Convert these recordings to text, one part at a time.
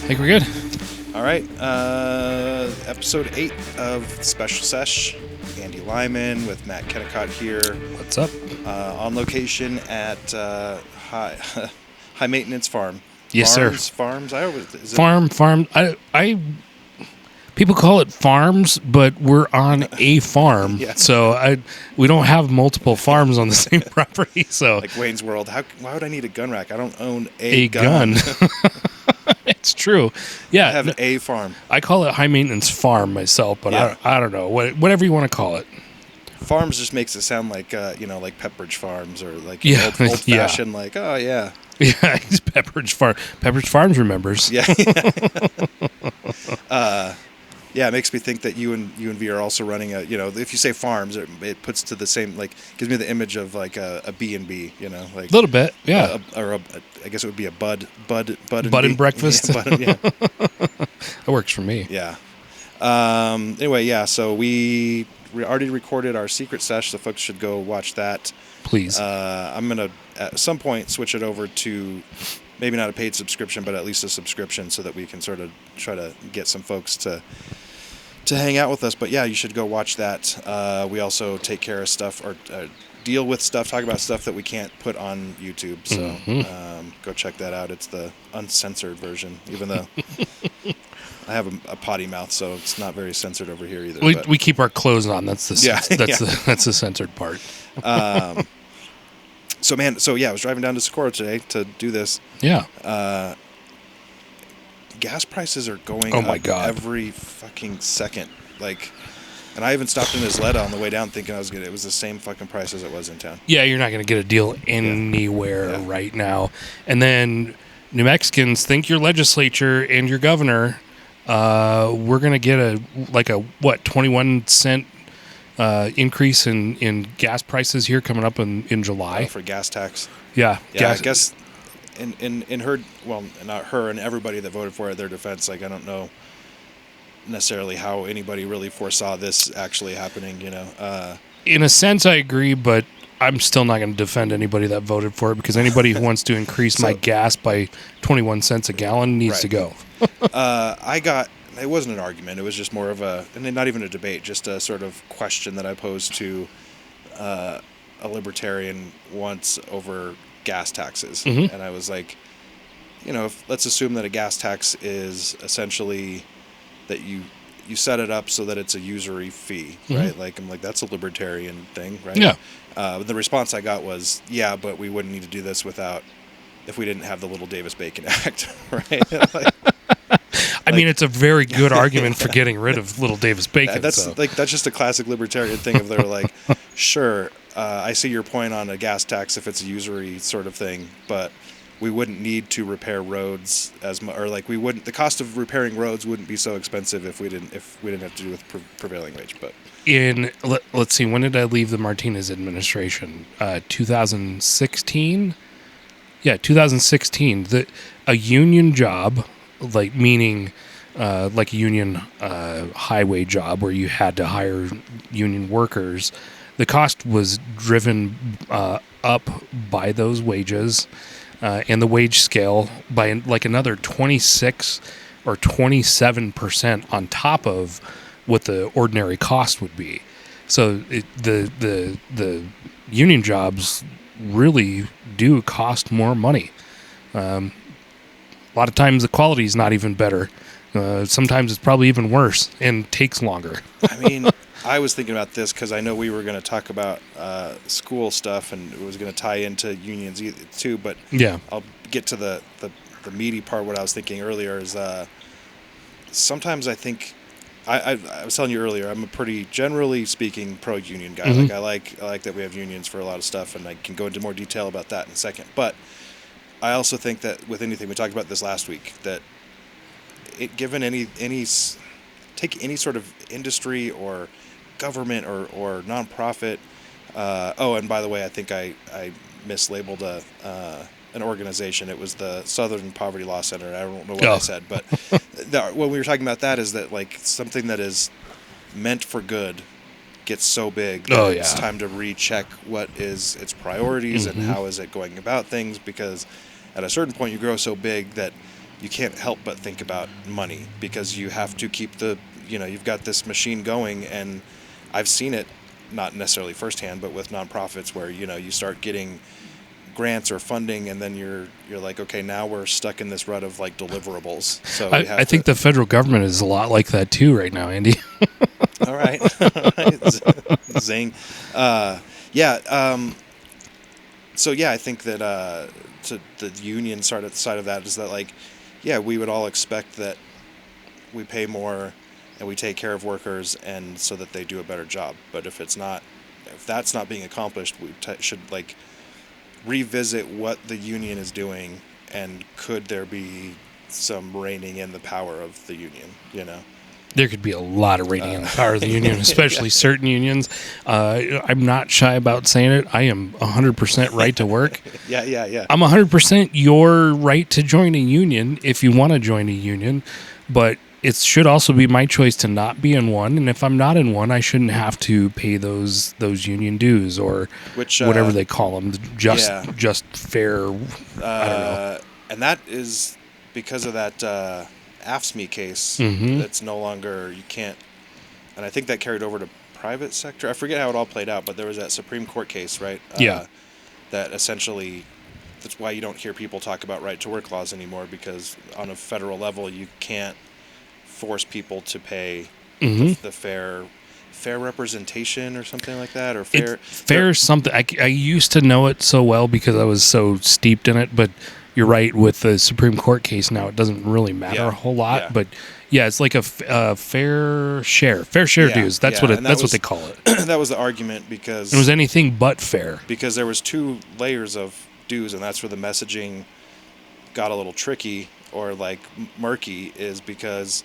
think we're good. All right. Episode 8 of Special Sesh. Andy Lyman with Matt Kennicott here. What's up? On location at High Maintenance Farm. Yes, Farms, sir. Farms. I always is it, Farm. I people call it farms, but we're on a farm, Yeah. so we don't have multiple farms on the same property. So like Wayne's World. Why would I need a gun rack? I don't own a gun. It's true. Yeah, I have a farm. I call it high maintenance farm myself, but Yeah. I don't know whatever you want to call it. Farms just makes it sound like like Pepperidge Farms or like Yeah. old fashioned. Like, oh yeah. Yeah, it's Pepperidge Farm. Pepperidge Farms remembers. Yeah. Yeah, it makes me think that you and V are also running a, if you say farms, it puts to the same, like, gives me the image of like a B&B, like A little bit, yeah. I guess it would be a bud and breakfast. Yeah, That works for me. yeah. Anyway, yeah. So we already recorded our Secret Sesh, so folks should go watch that. Please. I'm gonna at some point switch it over to maybe not a paid subscription, but at least a subscription, so that we can sort of try to get some folks to hang out with us. But yeah, you should go watch that. We also take care of stuff or deal with stuff, talk about stuff that we can't put on YouTube. So go check that out. It's the uncensored version, even though I have a potty mouth, so it's not very censored over here either. We keep our clothes on. That's the Yeah. that's the censored part. So I was driving down to Socorro today to do this. Yeah. Gas prices are going Oh my up God. every fucking second. Like, and I even stopped in Isleta on the way down thinking it was the same fucking price as it was in town. Yeah, you're not going to get a deal anywhere right now. And then New Mexicans think your legislature and your governor, we're going to get a 21 cent increase in gas prices here coming up in July. For gas tax. Yeah. I guess in her, well, not her and everybody that voted for it, their defense, like, I don't know necessarily how anybody really foresaw this actually happening, In a sense, I agree, but I'm still not going to defend anybody that voted for it, because anybody who wants to increase my gas by 21 cents a gallon needs to go. It wasn't an argument. It was just more of and not even a debate, just a sort of question that I posed to a libertarian once over gas taxes. Mm-hmm. And I was like, let's assume that a gas tax is essentially that you set it up so that it's a usury fee, right? Mm-hmm. Like, I'm like, that's a libertarian thing, right? Yeah. The response I got was, yeah, but we wouldn't need to do this if we didn't have the Little Davis-Bacon Act, right? I mean, it's a very good argument for getting rid of Little Davis-Bacon. That's just a classic libertarian thing of they're like, sure, I see your point on a gas tax if it's a usury sort of thing, but we wouldn't need to repair roads as much, or like the cost of repairing roads wouldn't be so expensive if we didn't have to do with prevailing wage. But let's see, when did I leave the Martinez administration? 2016. Yeah, 2016. A union job, like meaning like a union highway job where you had to hire union workers, the cost was driven up by those wages and the wage scale by like another 26 or 27% on top of what the ordinary cost would be. So the union jobs really do cost more money. A lot of times the quality is not even better. Sometimes it's probably even worse and takes longer. I mean, I was thinking about this because I know we were going to talk about school stuff, and it was going to tie into unions too. But yeah, I'll get to the meaty part. What I was thinking earlier is sometimes I think I was telling you earlier, I'm a pretty, generally speaking, pro-union guy. Mm-hmm. Like I like that we have unions for a lot of stuff, and I can go into more detail about that in a second. But I also think that with anything, we talked about this last week, that given take any sort of industry or government or nonprofit. And by the way, I think I mislabeled an organization. It was the Southern Poverty Law Center. I don't know what I said, but when we were talking about that is that like something that is meant for good gets so big that it's time to recheck what is its priorities and how is it going about things, because at a certain point you grow so big that you can't help but think about money, because you have to keep you've got this machine going. And I've seen it, not necessarily firsthand, but with nonprofits where, you start getting grants or funding, and then you're like, okay, now we're stuck in this rut of like deliverables. So I think the federal government is a lot like that too right now, Andy. All right. Zing. Yeah. So yeah, I think that to the union side of that is that, like, yeah, we would all expect that we pay more and we take care of workers, and so that they do a better job. But if that's not being accomplished, we should like revisit what the union is doing, and could there be some reining in the power of the union, There could be a lot of reining in the power of the union, especially certain unions. I'm not shy about saying it. I am 100% right to work. Yeah. I'm 100% your right to join a union if you want to join a union, but it should also be my choice to not be in one. And if I'm not in one, I shouldn't have to pay those union dues, or whatever they call them, just fair. I don't know. And that is because of that AFSCME case. That's no longer, you can't, and I think that carried over to private sector. I forget how it all played out, but there was that Supreme Court case, right? That essentially, that's why you don't hear people talk about right to work laws anymore, because on a federal level you can't force people to pay the fair representation or something like that, or fair something. I used to know it so well because I was so steeped in it, but you're right, with the Supreme Court case now, it doesn't really matter a whole lot. Yeah. But yeah, it's like a fair share dues. That's what they call it. That was the argument, because it was anything but fair, because there was 2 layers of dues, and that's where the messaging got a little tricky, or like murky, is because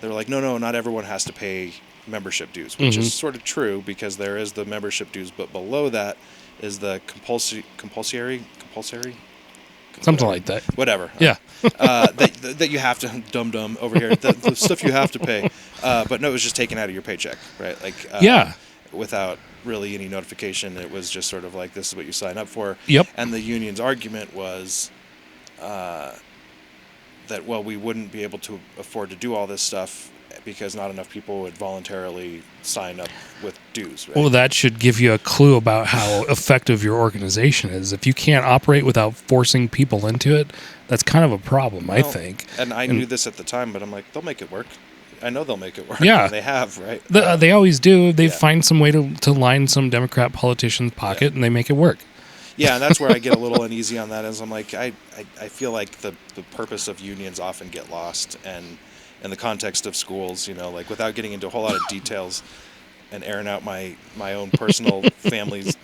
they were like, no, not everyone has to pay membership dues, which is sort of true, because there is the membership dues, but below that is the compulsory, something like that. Whatever. Yeah. That you have to, dum over here, the stuff you have to pay. But no, it was just taken out of your paycheck, right? Like, without really any notification. It was just sort of like, this is what you sign up for. Yep. And the union's argument was that, well, we wouldn't be able to afford to do all this stuff because not enough people would voluntarily sign up with dues. Right? Well, that should give you a clue about how effective your organization is. If you can't operate without forcing people into it, that's kind of a problem, I think. And I knew this at the time, but I'm like, they'll make it work. I know they'll make it work. Yeah. They have, right? They always do. They find some way to line some Democrat politician's pocket, and they make it work. Yeah, and that's where I get a little uneasy on that, is I'm like, I feel like the purpose of unions often get lost, and in the context of schools, you know, like, without getting into a whole lot of details and airing out my own personal family's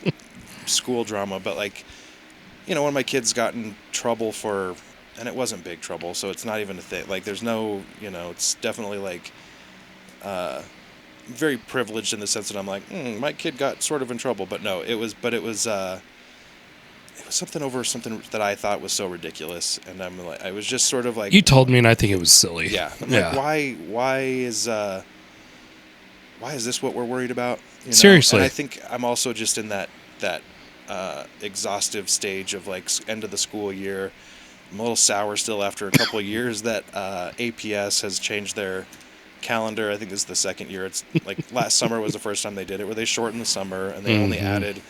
school drama, but, like, you know, when my kids got in trouble for, and it wasn't big trouble, so it's not even a thing, like, there's no, you know, it's definitely, like, very privileged in the sense that I'm like, my kid got sort of in trouble, but no, it was something over something that I thought was so ridiculous, and I'm like, I was just sort of like, you told me, and I think it was silly. Yeah. Like, why is this what we're worried about? You know? Seriously. And I think I'm also just in that exhaustive stage of, like, end of the school year. I'm a little sour still after a couple of years that APS has changed their calendar. I think this is the second year. It's like last summer was the first time they did it, where they shortened the summer and they only added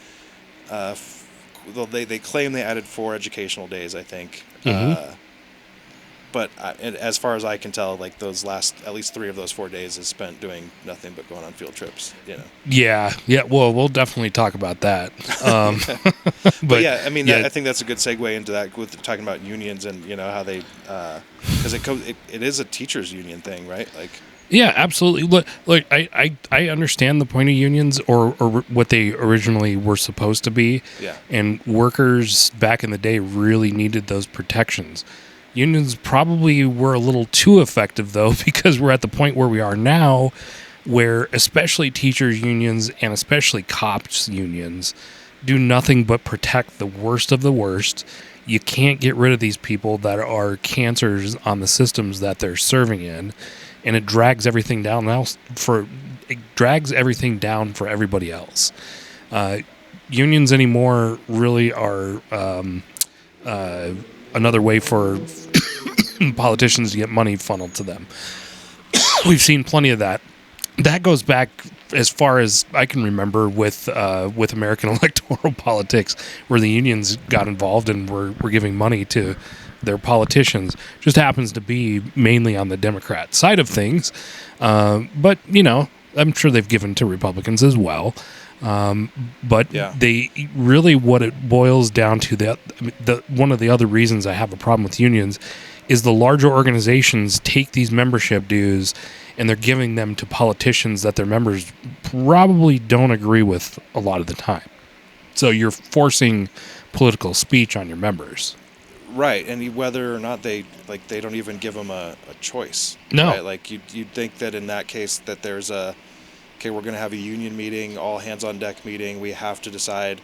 they claim they added 4 educational days, I think. But as far as I can tell, like, those last, at least 3 of those 4 days is spent doing nothing but going on field trips, you know? Yeah. Well, we'll definitely talk about that. But yeah, I mean, I think that's a good segue into that, with talking about unions and, you know, how they, because it is a teachers union thing, right? Like, yeah, absolutely. Look, I understand the point of unions, or what they originally were supposed to be. Yeah. And workers back in the day really needed those protections. Unions probably were a little too effective, though, because we're at the point where we are now, where especially teachers unions and especially cops unions do nothing but protect the worst of the worst. You can't get rid of these people that are cancers on the systems that they're serving in. And it drags everything down for everybody else. Unions anymore really are another way for politicians to get money funneled to them. We've seen plenty of that. That goes back as far as I can remember with American electoral politics, where the unions got involved and were giving money to their politicians. Just happens to be mainly on the Democrat side of things. But, I'm sure they've given to Republicans as well. But they really, what it boils down to, one of the other reasons I have a problem with unions is the larger organizations take these membership dues and they're giving them to politicians that their members probably don't agree with a lot of the time. So you're forcing political speech on your members. Right, and whether or not they don't even give them a choice. No. Right? Like you'd think that in that case that there's we're going to have a union meeting, all hands on deck meeting. We have to decide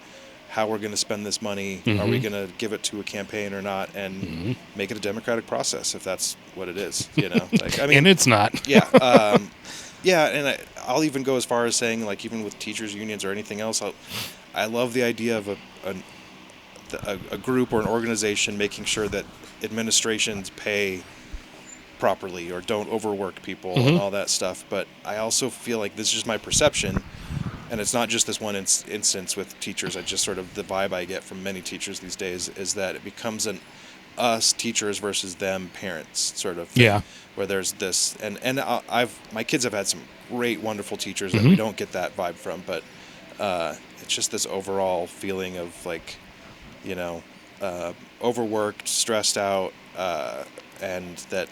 how we're going to spend this money. Mm-hmm. Are we going to give it to a campaign or not, and mm-hmm. make it a democratic process if that's what it is, And it's not. Yeah. And I'll even go as far as saying, like, even with teachers unions or anything else, I love the idea of a group or an organization making sure that administrations pay properly or don't overwork people mm-hmm. and all that stuff. But I also feel like this is just my perception. And it's not just this one instance with teachers. I just sort of, the vibe I get from many teachers these days is that it becomes an us teachers versus them parents sort of thing, where there's this, and my kids have had some great, wonderful teachers that mm-hmm. we don't get that vibe from, but it's just this overall feeling of like, overworked, stressed out, and that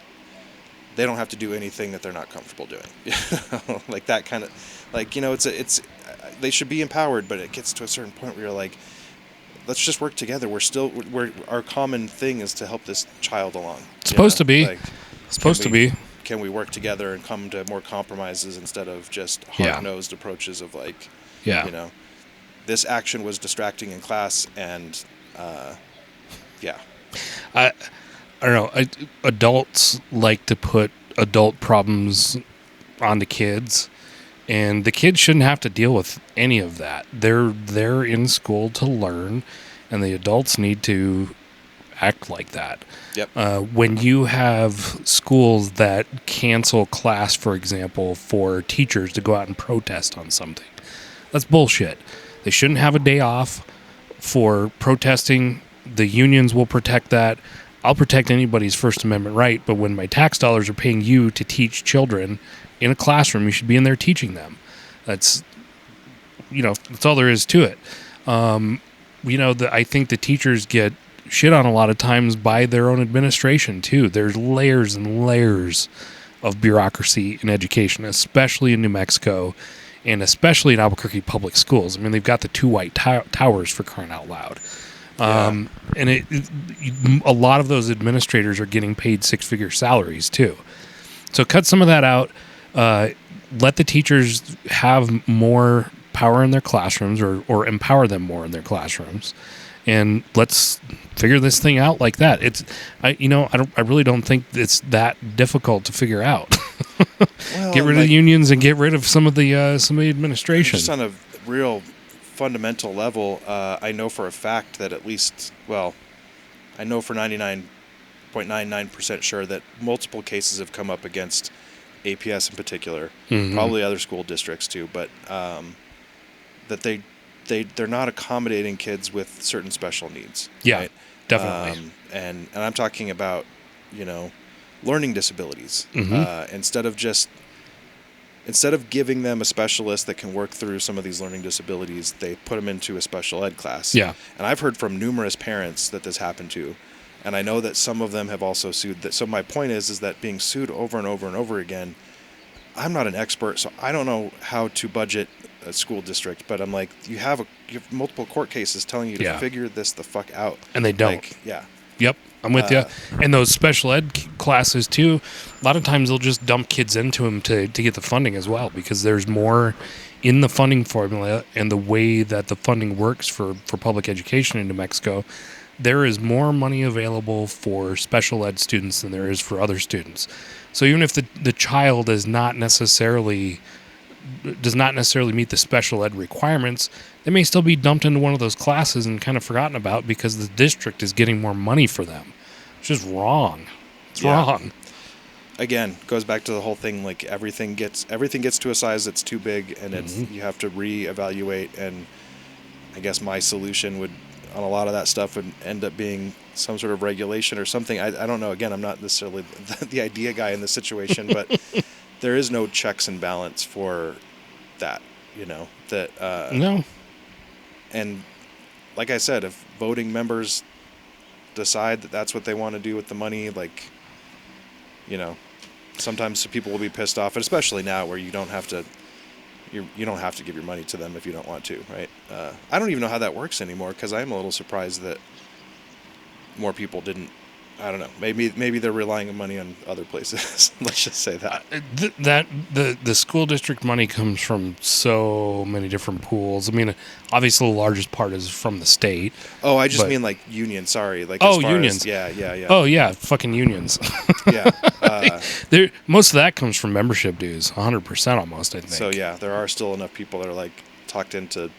they don't have to do anything that they're not comfortable doing. Like that kind of, like, it's they should be empowered, but it gets to a certain point where you're like, let's just work together. Our common thing is to help this child along. It's supposed to be. Like, can we work together and come to more compromises instead of just hard-nosed approaches of like, this action was distracting in class and, I don't know. Adults like to put adult problems onto kids, and the kids shouldn't have to deal with any of that. They're in school to learn, and the adults need to act like that. Yep. When you have schools that cancel class, for example, for teachers to go out and protest on something, that's bullshit. They shouldn't have a day off for protesting. The unions will protect that. I'll protect anybody's First Amendment right, but when my tax dollars are paying you to teach children in a classroom, you should be in there teaching them. That's all there is to it. I think the teachers get shit on a lot of times by their own administration too. There's layers and layers of bureaucracy in education, especially in New Mexico and especially in Albuquerque public schools. I mean, they've got the two white towers, for crying out loud. And a lot of those administrators are getting paid six-figure salaries too. So cut some of that out. Let the teachers have more power in their classrooms, or empower them more in their classrooms, and let's figure this thing out like that. I really don't think it's that difficult to figure out. Get rid of the unions and get rid of some of the administration. Just on a real fundamental level, I know for a fact that I know for 99.99% sure that multiple cases have come up against APS in particular, mm-hmm. probably other school districts too, but that they're not accommodating kids with certain special needs. Yeah, right? definitely. And I'm talking about, learning disabilities. Mm-hmm. Instead of giving them a specialist that can work through some of these learning disabilities, they put them into a special ed class. Yeah. And I've heard from numerous parents that this happened to, and I know that some of them have also sued. So my point is that being sued over and over and over again, I'm not an expert, so I don't know how to budget a school district, but I'm like, you have multiple court cases telling you to figure this the fuck out. And they don't. Like, yeah. Yep, I'm with you. And those special ed classes too, a lot of times they'll just dump kids into them to get the funding as well, because there's more in the funding formula and the way that the funding works for public education in New Mexico. There is more money available for special ed students than there is for other students. So even if the child does not necessarily meet the special ed requirements, they may still be dumped into one of those classes and kind of forgotten about because the district is getting more money for them. It's just wrong. It's wrong. Again, goes back to the whole thing. Like everything gets to a size that's too big, and you have to reevaluate. And I guess my solution would, on a lot of that stuff, would end up being some sort of regulation or something. I don't know. Again, I'm not necessarily the idea guy in this situation, but there is no checks and balance for that. No. And like I said, if voting members decide that that's what they want to do with the money, like, sometimes people will be pissed off, and especially now where you don't have to give your money to them if you don't want to, right? I don't even know how that works anymore, because I'm a little surprised that more people didn't. I don't know. Maybe they're relying on money on other places. Let's just say that. The school district money comes from so many different pools. I mean, obviously the largest part is from the state. Oh, I just mean like unions. Sorry, like unions. Yeah. Oh yeah, fucking unions. Yeah. Most of that comes from membership dues, 100% almost. I think. So yeah, there are still enough people that are like talked into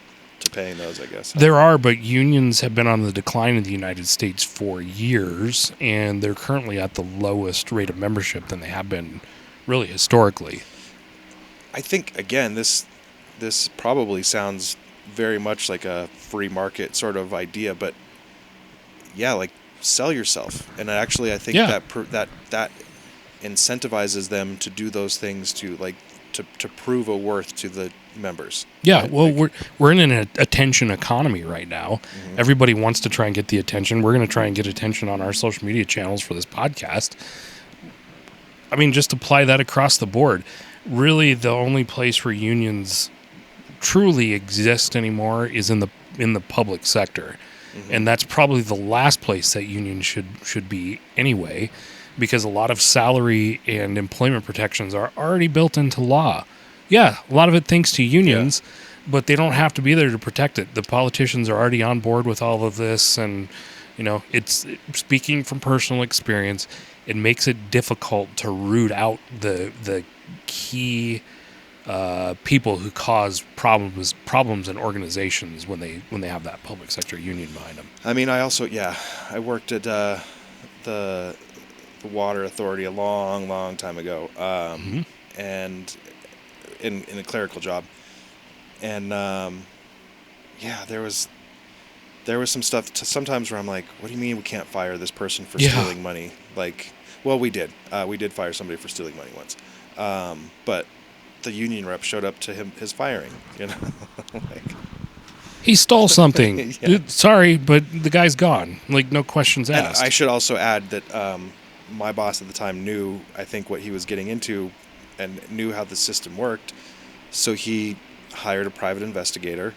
paying those, I guess. There are, but unions have been on the decline in the United States for years, and they're currently at the lowest rate of membership than they have been really historically. I think, again, this probably sounds very much like a free market sort of idea, but yeah, like sell yourself. And actually I think that incentivizes them to do those things to prove a worth to the members. Yeah, right? well, we're in an attention economy right now. Mm-hmm. Everybody wants to try and get the attention. We're going to try and get attention on our social media channels for this podcast. I mean, just apply that across the board. Really, the only place where unions truly exist anymore is in the public sector. Mm-hmm. And that's probably the last place that unions should be anyway, because a lot of salary and employment protections are already built into law. Yeah, a lot of it thanks to unions, but they don't have to be there to protect it. The politicians are already on board with all of this, and it's speaking from personal experience. It makes it difficult to root out the key people who cause problems in organizations when they have that public sector union behind them. I mean, I worked at the water authority a long time ago, and in a clerical job, and there was some stuff sometimes where I'm like, what do you mean we can't fire this person for stealing money? Like, well, we did fire somebody for stealing money once, but the union rep showed up to his firing, like, he stole something. Sorry, but the guy's gone. Like, no questions asked. And I should also add that my boss at the time knew, I think, what he was getting into and knew how the system worked. So he hired a private investigator,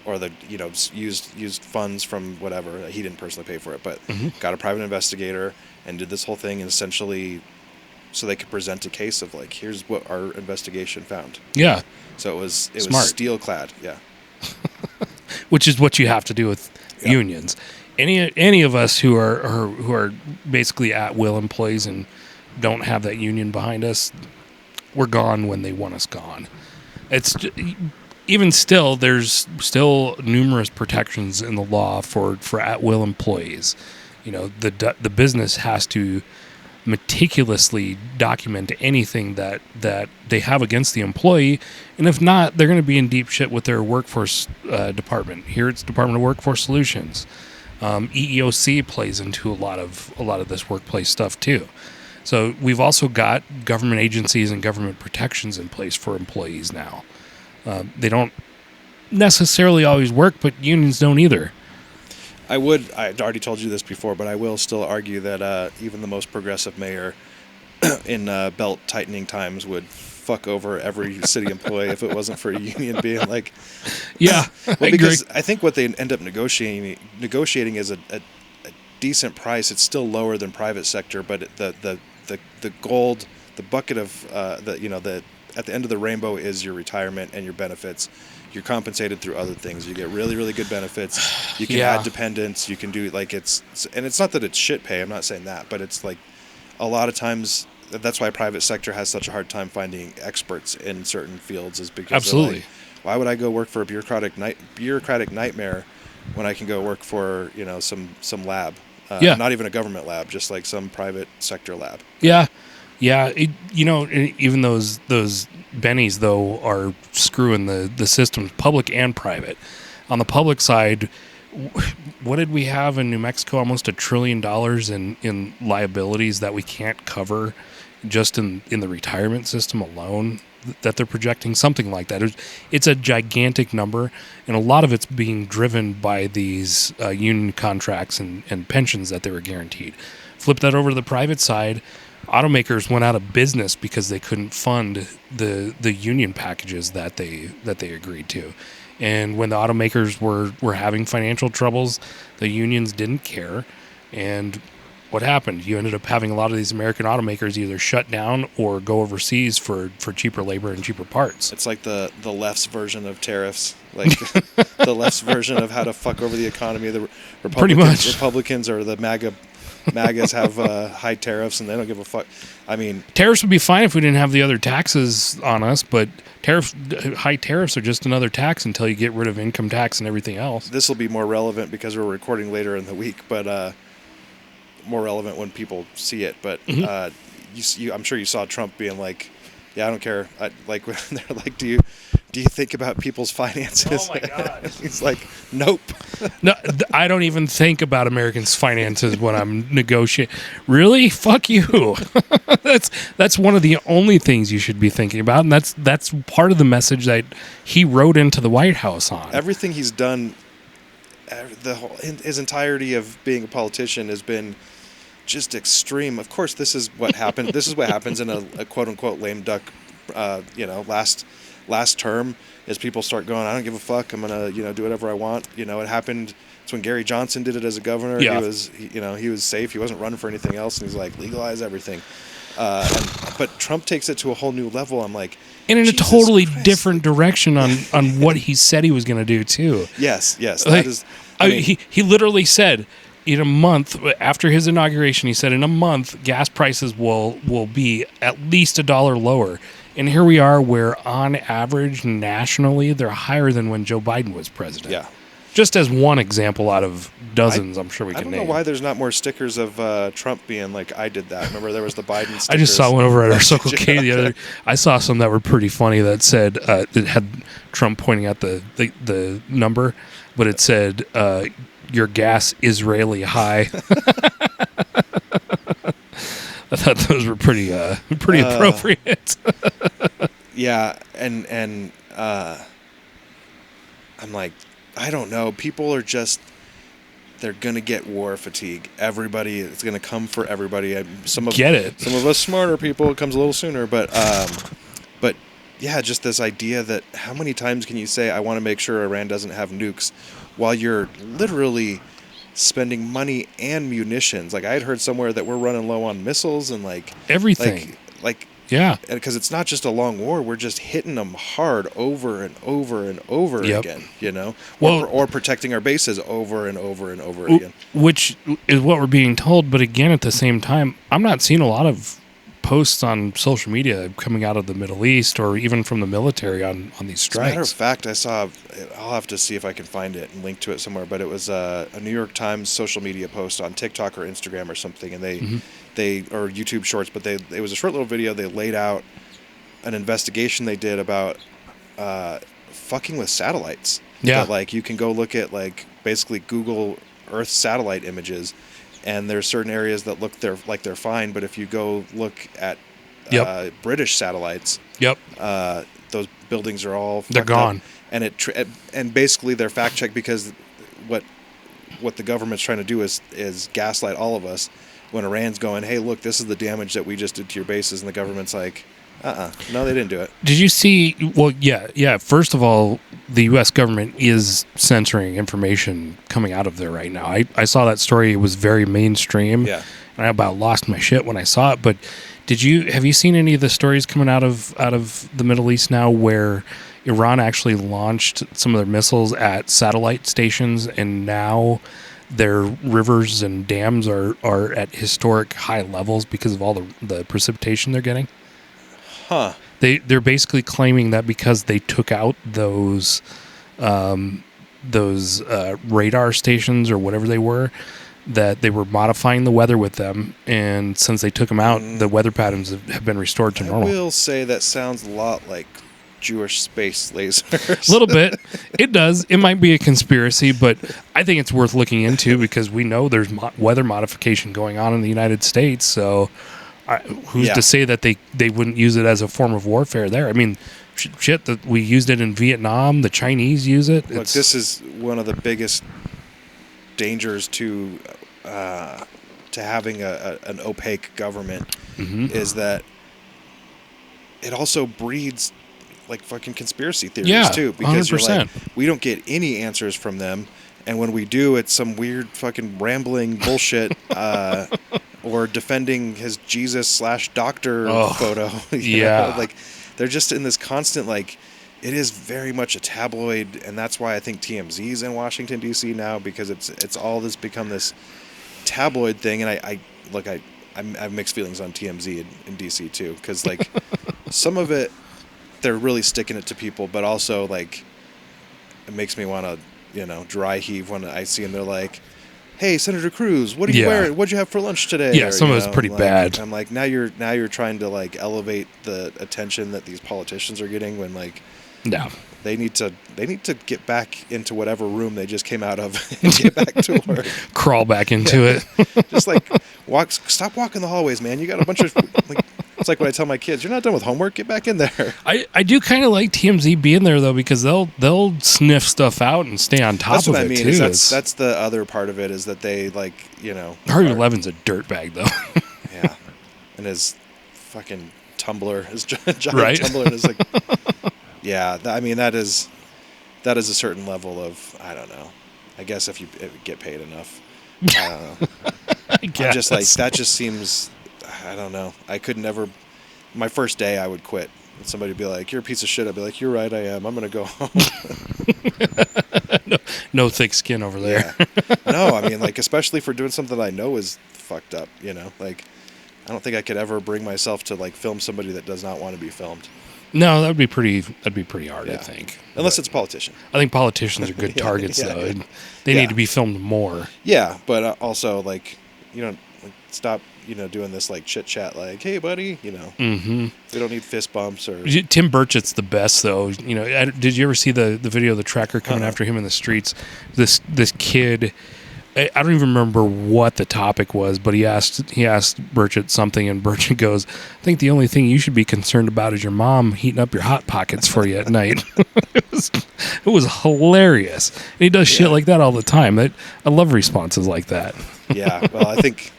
or used funds from whatever. He didn't personally pay for it, but got a private investigator and did this whole thing, and essentially so they could present a case of like, here's what our investigation found. Yeah. So it was Smart. steel clad. Yeah. Which is what you have to do with unions. Any of us who are basically at will employees and don't have that union behind us, we're gone when they want us gone. It's even still, there's still numerous protections in the law for at will employees. The business has to meticulously document anything that they have against the employee, and if not, they're going to be in deep shit with their workforce department. Here it's Department of Workforce Solutions. EEOC plays into a lot of this workplace stuff too. So we've also got government agencies and government protections in place for employees now. They don't necessarily always work, but unions don't either. I already told you this before, but I will still argue that even the most progressive mayor in belt tightening times would fuck over every city employee if it wasn't for a union being like... Yeah, well, because I think what they end up negotiating is a decent price. It's still lower than private sector, but the gold, the bucket of at the end of the rainbow is your retirement and your benefits. You're compensated through other things. You get really, really good benefits. You can add dependents. You can do and it's not that it's shit pay. I'm not saying that, but it's like a lot of times that's why private sector has such a hard time finding experts in certain fields, is because absolutely. Like, why would I go work for a bureaucratic nightmare when I can go work for some lab? Yeah. Not even a government lab, just like some private sector lab. Yeah. Yeah. Even those bennies, though, are screwing the systems, public and private. On the public side, what did we have in New Mexico? Almost $1 trillion in liabilities that we can't cover just in the retirement system alone that they're projecting, something like that. It's a gigantic number, and a lot of it's being driven by these union contracts and pensions that they were guaranteed. Flip that over to the private side, automakers went out of business because they couldn't fund the union packages that they agreed to. And when the automakers were having financial troubles, the unions didn't care. And what happened? You ended up having a lot of these American automakers either shut down or go overseas for cheaper labor and cheaper parts. It's like the left's version of tariffs, like the left's version of how to fuck over the economy. The Republicans, Pretty much. Republicans or the MAGAs have high tariffs, and they don't give a fuck. I mean, tariffs would be fine if we didn't have the other taxes on us, but high tariffs are just another tax until you get rid of income tax and everything else. This will be more relevant because we're recording later in the week, but more relevant when people see it. But I'm sure you saw Trump being like, "Yeah, I don't care." Like when they're like, "Do you think about people's finances?" Oh my God! He's like, "Nope." No, I don't even think about Americans' finances when I'm negotiating. Really? Fuck you. That's one of the only things you should be thinking about, and that's part of the message that he wrote into the White House on. Everything he's done, his entirety of being a politician has been just extreme. Of course, this is what happened. This is what happens in a quote unquote lame duck, last term, is people start going, "I don't give a fuck. I'm gonna, do whatever I want." It happened. It's when Gary Johnson did it as a governor. Yeah. He was safe. He wasn't running for anything else, and he's like, legalize everything. But Trump takes it to a whole new level. I'm like, and in Jesus a totally Christ. different direction on what he said he was going to do too. Yes, Like, that is. he literally said, in a month after his inauguration, he said, in a month, gas prices will be at least $1 lower. And here we are, where on average, nationally, they're higher than when Joe Biden was president. Yeah. Just as one example out of dozens, I'm sure we I can don't name. know why there's not more stickers of Trump being like, "I did that." Remember, there was the Biden stickers. I just saw one over at our Circle K the other. I saw some that were pretty funny that said it had Trump pointing at the number, but it said your gas Israeli high. I thought those were pretty appropriate. Yeah, and I'm like, I don't know. People are they're gonna get war fatigue. It's gonna come for everybody. Some of us smarter people, it comes a little sooner, but yeah, just this idea that how many times can you say, "I want to make sure Iran doesn't have nukes," while you're literally spending money and munitions. Like, I had heard somewhere that we're running low on missiles and like Everything. Like Yeah. because it's not just a long war. We're just hitting them hard over and over and over Yep. again, Well, or protecting our bases over and over and over again. Which is what we're being told. But again, at the same time, I'm not seeing a lot of posts on social media coming out of the Middle East or even from the military on these strikes. As a matter of fact, I saw, I'll have to see if I can find it and link to it somewhere, but it was a New York Times social media post on TikTok or Instagram or something, and they or YouTube Shorts, but it was a short little video. They laid out an investigation they did about fucking with satellites. Yeah. That, like, you can go look at, like, basically Google Earth satellite images, and there's certain areas that look they're fine, but if you go look at British satellites, those buildings are all they're gone. up. And and basically they're fact checked because what the government's trying to do is gaslight all of us when Iran's going, "Hey, look, this is the damage that we just did to your bases," and the government's like, no, they didn't do it. Did you see? Well, yeah. First of all, the U.S. government is censoring information coming out of there right now. I saw that story. It was very mainstream. Yeah. And I about lost my shit when I saw it. But have you seen any of the stories coming out of the Middle East now where Iran actually launched some of their missiles at satellite stations, and now their rivers and dams are at historic high levels because of all the precipitation they're getting? Huh. They're basically claiming that because they took out those radar stations or whatever they were, that they were modifying the weather with them, and since they took them out, the weather patterns have been restored to normal. I will say that sounds a lot like Jewish space lasers. A little bit. It does. It might be a conspiracy, but I think it's worth looking into because we know there's weather modification going on in the United States. So who's to say that they wouldn't use it as a form of warfare there? I mean, shit, that we used it in Vietnam. The Chinese use it. Look, this is one of the biggest dangers to having an opaque government is that it also breeds like fucking conspiracy theories too, because 100%. You're like, we don't get any answers from them, and when we do, it's some weird fucking rambling bullshit or defending his Jesus/doctor photo. You know? Like they're just in this constant like. It is very much a tabloid, and that's why I think TMZ's in Washington D.C. now, because it's all this become this tabloid thing. And I have mixed feelings on TMZ in D.C. too, because like some of it they're really sticking it to people, but also like it makes me want to dry heave when I see them. They're like, "Hey, Senator Cruz, what are you wearing? What'd you have for lunch today?" Yeah, some of it's pretty bad. I'm like, now you're trying to like elevate the attention that these politicians are getting when like. No. They need to get back into whatever room they just came out of and get back to work. Crawl back into it. Just like stop walking the hallways, man. You got a bunch of like it's like when I tell my kids, you're not done with homework, get back in there. I do kind of like TMZ being there though, because they'll sniff stuff out and stay on top of it too. That's what I mean. That's the other part of it is that they like, Harvey Levin's a dirtbag though. Yeah. And his fucking Tumblr, his giant Tumblr is like yeah, I mean that is a certain level of I don't know. I guess if you get paid enough, I don't know. I guess. I'm just like that. Just seems I don't know. I could never. My first day, I would quit. And somebody would be like, "You're a piece of shit." I'd be like, "You're right, I am. I'm gonna go home." no thick skin over there. Yeah. No, I mean like especially for doing something I know is fucked up. Like I don't think I could ever bring myself to like film somebody that does not want to be filmed. No, that'd be pretty hard, I think. Unless it's a politician. I think politicians are good targets, though. Yeah. They need to be filmed more. Yeah, but also, like, stop, doing this, like, chit-chat, like, hey, buddy, We don't need fist bumps or... Tim Burchett's the best, though. Did you ever see the video of the tracker coming after him in the streets? This kid... I don't even remember what the topic was, but he asked Burchett something, and Burchett goes, "I think the only thing you should be concerned about is your mom heating up your Hot Pockets for you at night." It was hilarious. And he does shit like that all the time. I love responses like that. Yeah, well, I think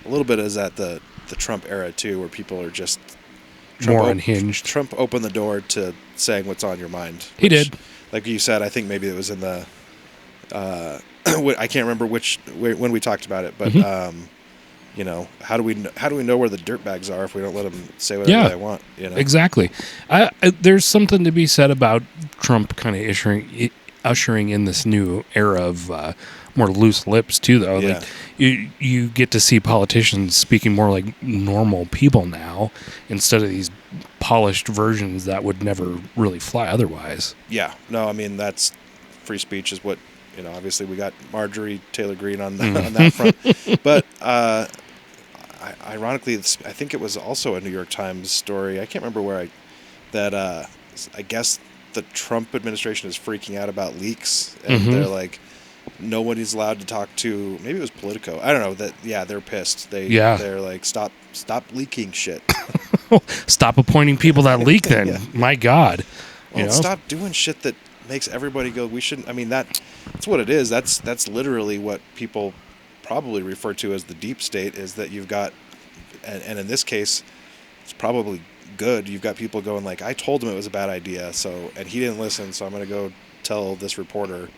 a little bit is at the Trump era, too, where people are just... more unhinged. Trump opened the door to saying what's on your mind. He did. Like you said, I think maybe it was in the... I can't remember when we talked about it, but how do we know where the dirtbags are if we don't let them say whatever they want? Exactly. There's something to be said about Trump kind of ushering in this new era of more loose lips too, though. Yeah. Like you get to see politicians speaking more like normal people now instead of these polished versions that would never really fly otherwise. Yeah. No, I mean that's free speech is what. Obviously we got Marjorie Taylor Greene on that front, but ironically, I think it was also a New York Times story. I can't remember where I guess the Trump administration is freaking out about leaks, and they're like, nobody's allowed to talk to. Maybe it was Politico. I don't know. They're pissed. They're like, stop leaking shit. Stop appointing people that leak. Then, my God, stop doing shit that makes everybody go, we shouldn't. I mean, that's what it is. That's literally what people probably refer to as the deep state, is that you've got, and in this case, it's probably good. You've got people going like, I told him it was a bad idea, and he didn't listen, so I'm going to go tell this reporter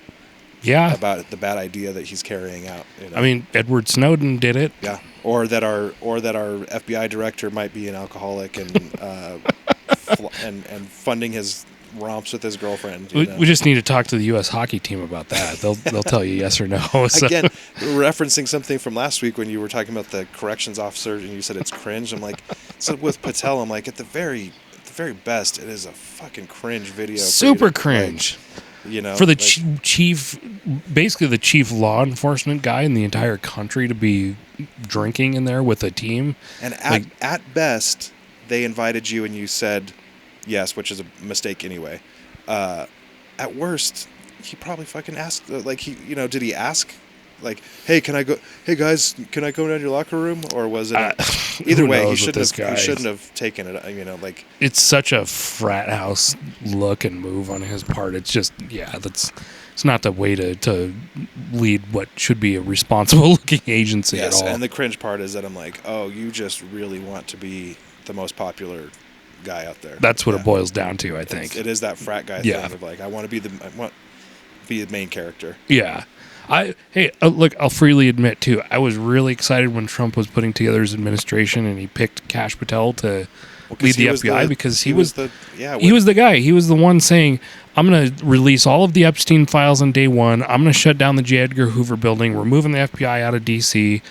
about the bad idea that he's carrying out. I mean, Edward Snowden did it. Yeah. Or that our FBI director might be an alcoholic and and funding his romps with his girlfriend. We just need to talk to the U.S. hockey team about that. They'll tell you yes or no. So. Again, referencing something from last week when you were talking about the corrections officer and you said it's cringe. I'm like, so with Patel, I'm like, at the very best, it is a fucking cringe video. Super cringe. You know, for the like, chief, basically the chief law enforcement guy in the entire country to be drinking in there with a team. and like, at best, they invited you and you said yes, which is a mistake anyway. At worst, he probably fucking asked, like, did he ask? Like, hey, can I go? Hey guys, can I go down to your locker room? Or was it? Either way, he shouldn't have taken it. You know, like, it's such a frat house look and move on his part. It's just, it's not the way to lead what should be a responsible looking agency at all. And the cringe part is that I'm like, oh, you just really want to be the most popular guy out there. That's what it boils down to, I think. It is that frat guy thing of like, I want to be the main character. Yeah. Look, I'll freely admit too, I was really excited when Trump was putting together his administration and he picked Kash Patel to lead the FBI because he was the guy. He was the one saying, I'm going to release all of the Epstein files on day one. I'm going to shut down the J. Edgar Hoover building. We're moving the FBI out of D.C.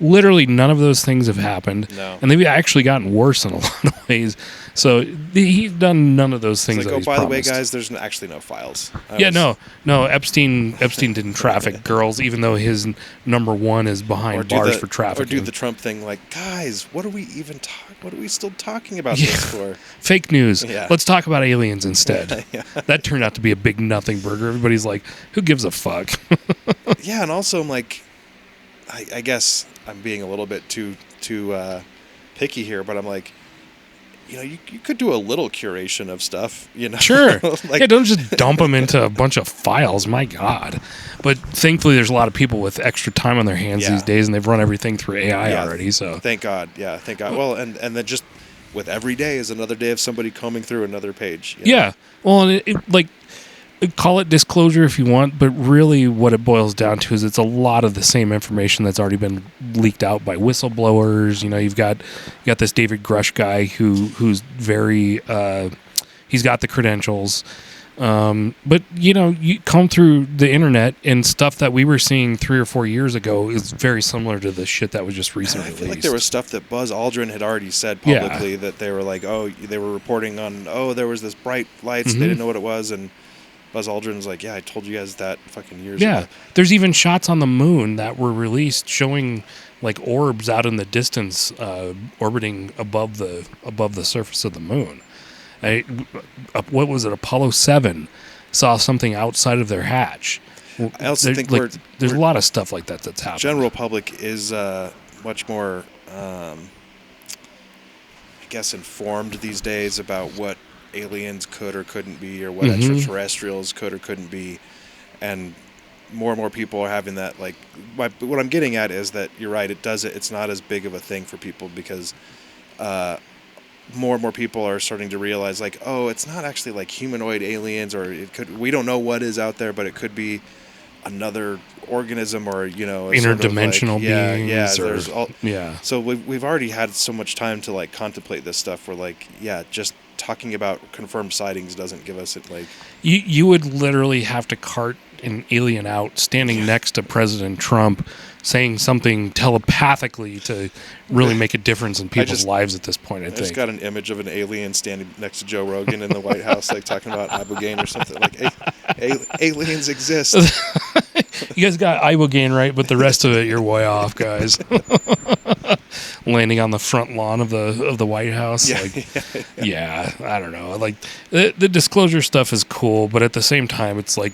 Literally none of those things have happened. No. And they've actually gotten worse in a lot of ways. So he's done none of those things. It's like, by the way, guys, there's actually no files. No. Epstein didn't traffic girls, even though his number one is behind bars for trafficking. Or do the Trump thing, like, guys, what are we still talking about this for? Fake news. Yeah. Let's talk about aliens instead. That turned out to be a big nothing burger. Everybody's like, who gives a fuck? Yeah, and also I'm like, I guess I'm being a little bit too picky here, but I'm like, you could do a little curation of stuff, Sure. Like, don't just dump them into a bunch of files. My God. But thankfully, there's a lot of people with extra time on their hands these days, and they've run everything through AI already. So thank God. Yeah, thank God. Well, and then just with every day is another day of somebody combing through another page. Yeah. Well, and call it disclosure if you want, but really what it boils down to is it's a lot of the same information that's already been leaked out by whistleblowers. You've got this David Grush guy who's very he's got the credentials. But you come through the internet and stuff that we were seeing 3 or 4 years ago is very similar to the shit that was just recently released. I feel like there was stuff that Buzz Aldrin had already said publicly that they were like, they were reporting on, there was this bright lights, they didn't know what it was, and Buzz Aldrin's like, I told you guys that fucking years ago. Yeah, there's even shots on the moon that were released showing like orbs out in the distance, orbiting above the surface of the moon. What was it? Apollo 7 saw something outside of their hatch. I also think there's a lot of stuff like that that's happening. General public is much more, I guess, informed these days about what aliens could or couldn't be, or what extraterrestrials could or couldn't be, and more people are having that. Like, what I'm getting at is that you're right. It's not as big of a thing for people because more and more people are starting to realize, like, it's not actually like humanoid aliens, or we don't know what is out there, but it could be another organism, or interdimensional beings. So we've already had so much time to like contemplate this stuff. We're like, just talking about confirmed sightings doesn't give us it. Like, you would literally have to cart an alien out standing next to President Trump saying something telepathically to really make a difference in people's lives at this point. I just got an image of an alien standing next to Joe Rogan in the White House, like talking about ibogaine or something. Like, aliens exist. You guys got ibogaine right, but the rest of it, you're way off, guys. Landing on the front lawn of the White House. I don't know. Like, the disclosure stuff is cool, but at the same time, it's like,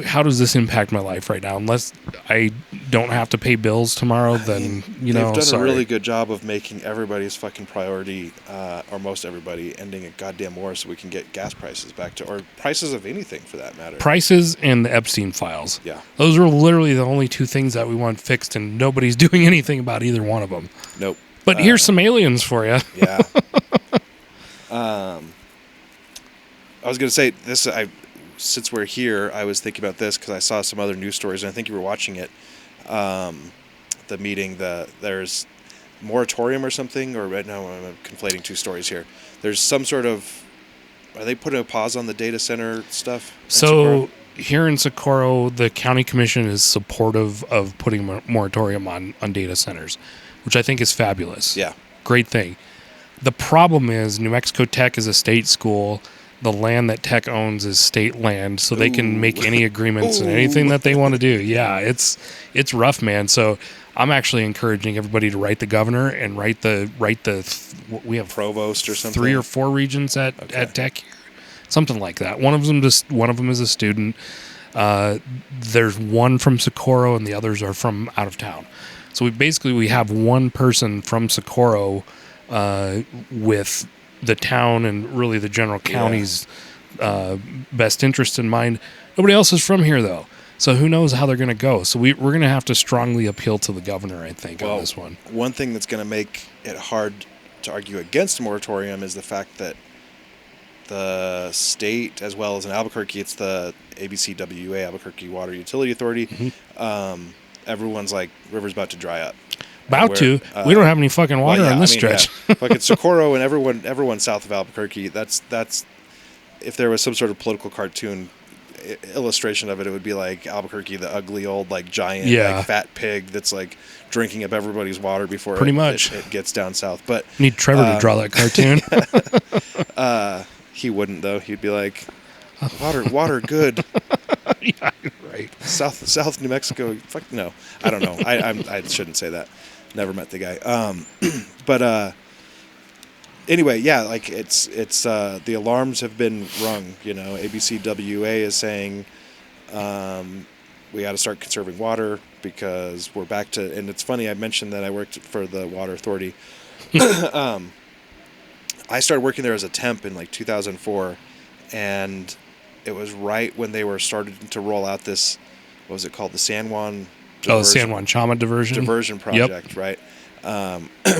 how does this impact my life right now? Unless I don't have to pay bills tomorrow, then, they've done a really good job of making everybody's fucking priority, or most everybody, ending a goddamn war so we can get gas prices back to, or prices of anything for that matter. Prices and the Epstein files. Yeah. Those are literally the only two things that we want fixed, and nobody's doing anything about either one of them. Nope. But here's some aliens for you. Yeah. I was going to say this, since we're here, I was thinking about this because I saw some other news stories, and I think you were watching it. The meeting, there's moratorium or something, or right now I'm conflating two stories here. There's some sort of, are they putting a pause on the data center stuff? So here in Socorro, the county commission is supportive of putting a moratorium on data centers, which I think is fabulous. Yeah. Great thing. The problem is New Mexico Tech is a state school. the land that Tech owns is state land, so they can make any agreements and Ooh. anything that they want to do. Yeah, it's rough, man. So I'm actually encouraging everybody to write the governor and write the we have Provost or something. 3 or 4 regions at Tech here, something like that. One of them is a student. There's one from Socorro and the others are from out of town. So we have one person from Socorro with the town and really the general county's best interest in mind. Nobody else is from here, though. So who knows how they're going to go. So we're going to have to strongly appeal to the governor, I think, on this one. One thing that's going to make it hard to argue against a moratorium is the fact that the state, as well as in Albuquerque, it's the ABCWA, Albuquerque Water Utility Authority. Mm-hmm. Everyone's like, river's about to dry up. We don't have any fucking water on this stretch. Yeah. Fucking Socorro and everyone south of Albuquerque. That's if there was some sort of political cartoon illustration of it, it would be like Albuquerque, the ugly old like giant like fat pig that's like drinking up everybody's water before it gets down south. But need Trevor to draw that cartoon. He wouldn't though. He'd be like, water good. Yeah, right. South New Mexico. Fuck no. I don't know. I shouldn't say that. Never met the guy. But anyway, yeah, like it's the alarms have been rung. You know, ABCWA is saying we got to start conserving water because we're back to. And it's funny. I mentioned that I worked for the Water Authority. I started working there as a temp in like 2004, and it was right when they were starting to roll out this. What was it called? The San Juan. San Juan Chama diversion project, right?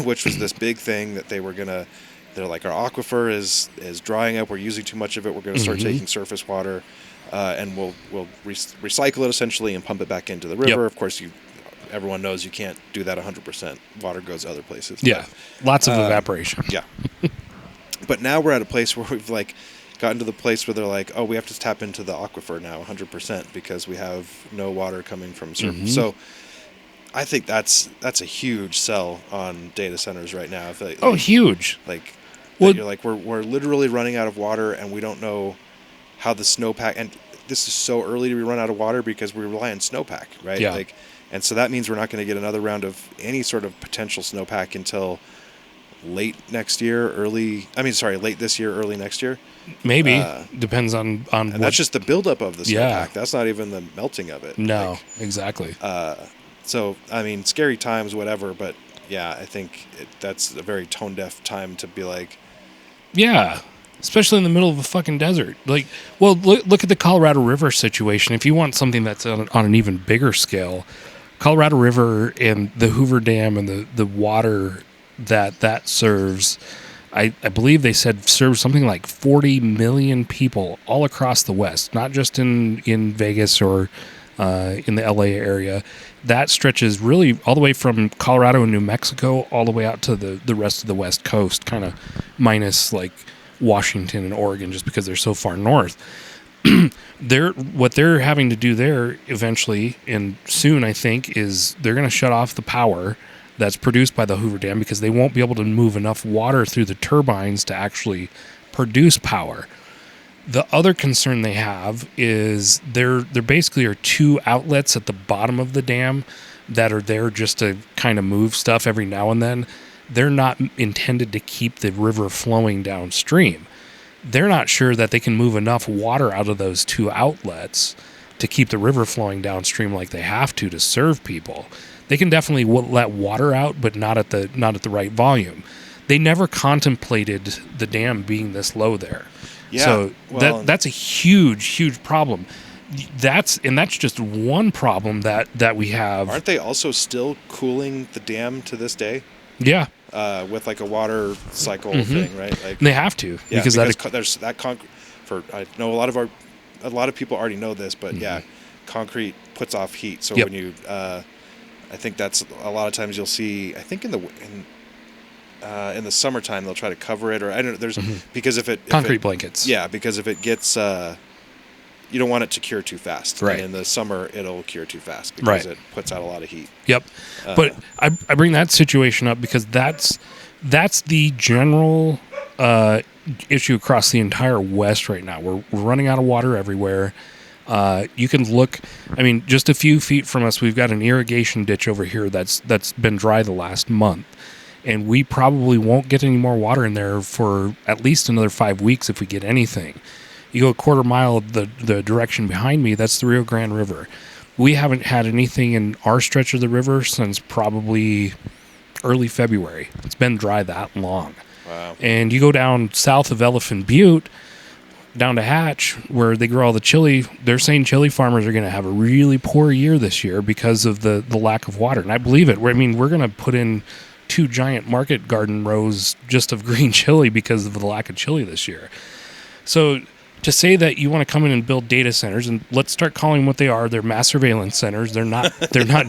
Which was this big thing that they were gonna. They're like, our aquifer is drying up. We're using too much of it. We're going to start taking surface water, and we'll recycle it essentially and pump it back into the river. Yep. Of course, everyone knows you can't do that 100%. Water goes other places. Yeah, lots of evaporation. Yeah, but now we're at a place where we've like gotten to the place where they're like, oh, we have to tap into the aquifer now 100% because we have no water coming from surface. Mm-hmm. So I think that's a huge sell on data centers right now. Huge. Like, you're like, we're literally running out of water, and we don't know how the snowpack. And this is so early to run out of water because we rely on snowpack, right? Yeah. And so that means we're not going to get another round of any sort of potential snowpack until late this year, early next year. Maybe depends on and what. That's just the buildup of the snowpack. Yeah. That's not even the melting of it. No, exactly. So I mean, scary times, whatever. But yeah, I think that's a very tone deaf time to be like. Yeah, especially in the middle of a fucking desert. Like, well, look at the Colorado River situation. If you want something that's on an even bigger scale, Colorado River and the Hoover Dam and the water that serves, I believe they said serves something like 40 million people all across the West, not just in Vegas or in the LA area. That stretches really all the way from Colorado and New Mexico all the way out to the rest of the West Coast, kind of minus like Washington and Oregon, just because they're so far north. What they're having to do there eventually and soon, I think, is they're going to shut off the power that's produced by the Hoover Dam because they won't be able to move enough water through the turbines to actually produce power. The other concern they have is there basically are 2 outlets at the bottom of the dam that are there just to kind of move stuff every now and then. They're not intended to keep the river flowing downstream. They're not sure that they can move enough water out of those 2 outlets to keep the river flowing downstream like they have to serve people. They can definitely let water out, but not at the right volume. They never contemplated the dam being this low there. Yeah, so that's a huge problem. That's just one problem that we have. Aren't they also still cooling the dam to this day? Yeah. With like a water cycle thing, right? Like they have to because there's that concrete. I know a lot of people already know this, but concrete puts off heat. So when you, I think that's a lot of times you'll see. I think in the summertime they'll try to cover it, or I don't know. There's because if concrete blankets. Yeah, because if it gets, you don't want it to cure too fast. Right. And in the summer it'll cure too fast because it puts out a lot of heat. Yep. But I bring that situation up because that's the general issue across the entire West right now. We're running out of water everywhere. You can look, I mean, just a few feet from us, we've got an irrigation ditch over here that's been dry the last month. And we probably won't get any more water in there for at least another 5 weeks if we get anything. You go a quarter mile the direction behind me, that's the Rio Grande River. We haven't had anything in our stretch of the river since probably early February. It's been dry that long. Wow. And you go down south of Elephant Butte, down to Hatch, where they grow all the chili. They're saying chili farmers are going to have a really poor year this year because of the lack of water. And I believe it. I mean, we're going to put in 2 giant market garden rows just of green chili because of the lack of chili this year. So to say that you want to come in and build data centers, and let's start calling them what they are, they're mass surveillance centers. They're not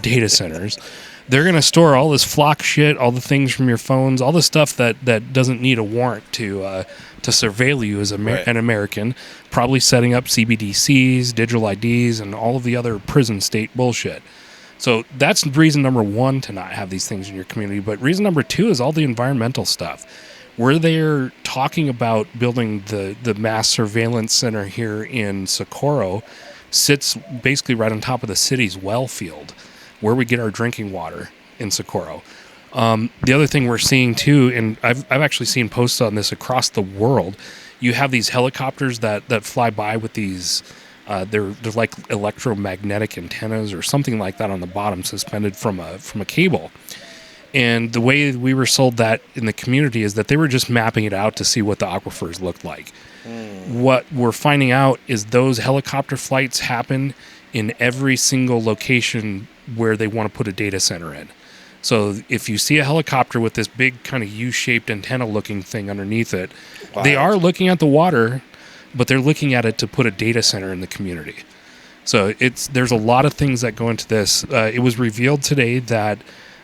data centers. They're going to store all this flock shit, all the things from your phones, all the stuff that doesn't need a warrant to surveil you as an American, probably setting up CBDCs, digital IDs, and all of the other prison state bullshit. So that's reason number 1 to not have these things in your community. But reason number 2 is all the environmental stuff. Where they're talking about building the mass surveillance center here in Socorro sits basically right on top of the city's well field, where we get our drinking water in Socorro. The other thing we're seeing too, and I've actually seen posts on this across the world, you have these helicopters that fly by with these, they're like electromagnetic antennas or something like that on the bottom, suspended from a cable. And the way we were sold that in the community is that they were just mapping it out to see what the aquifers looked like. What we're finding out is those helicopter flights happen in every single location where they want to put a data center in. So if you see a helicopter with this big kind of U-shaped antenna looking thing underneath it, they are looking at the water, but they're looking at it to put a data center in the community. So there's a lot of things that go into this. It was revealed today that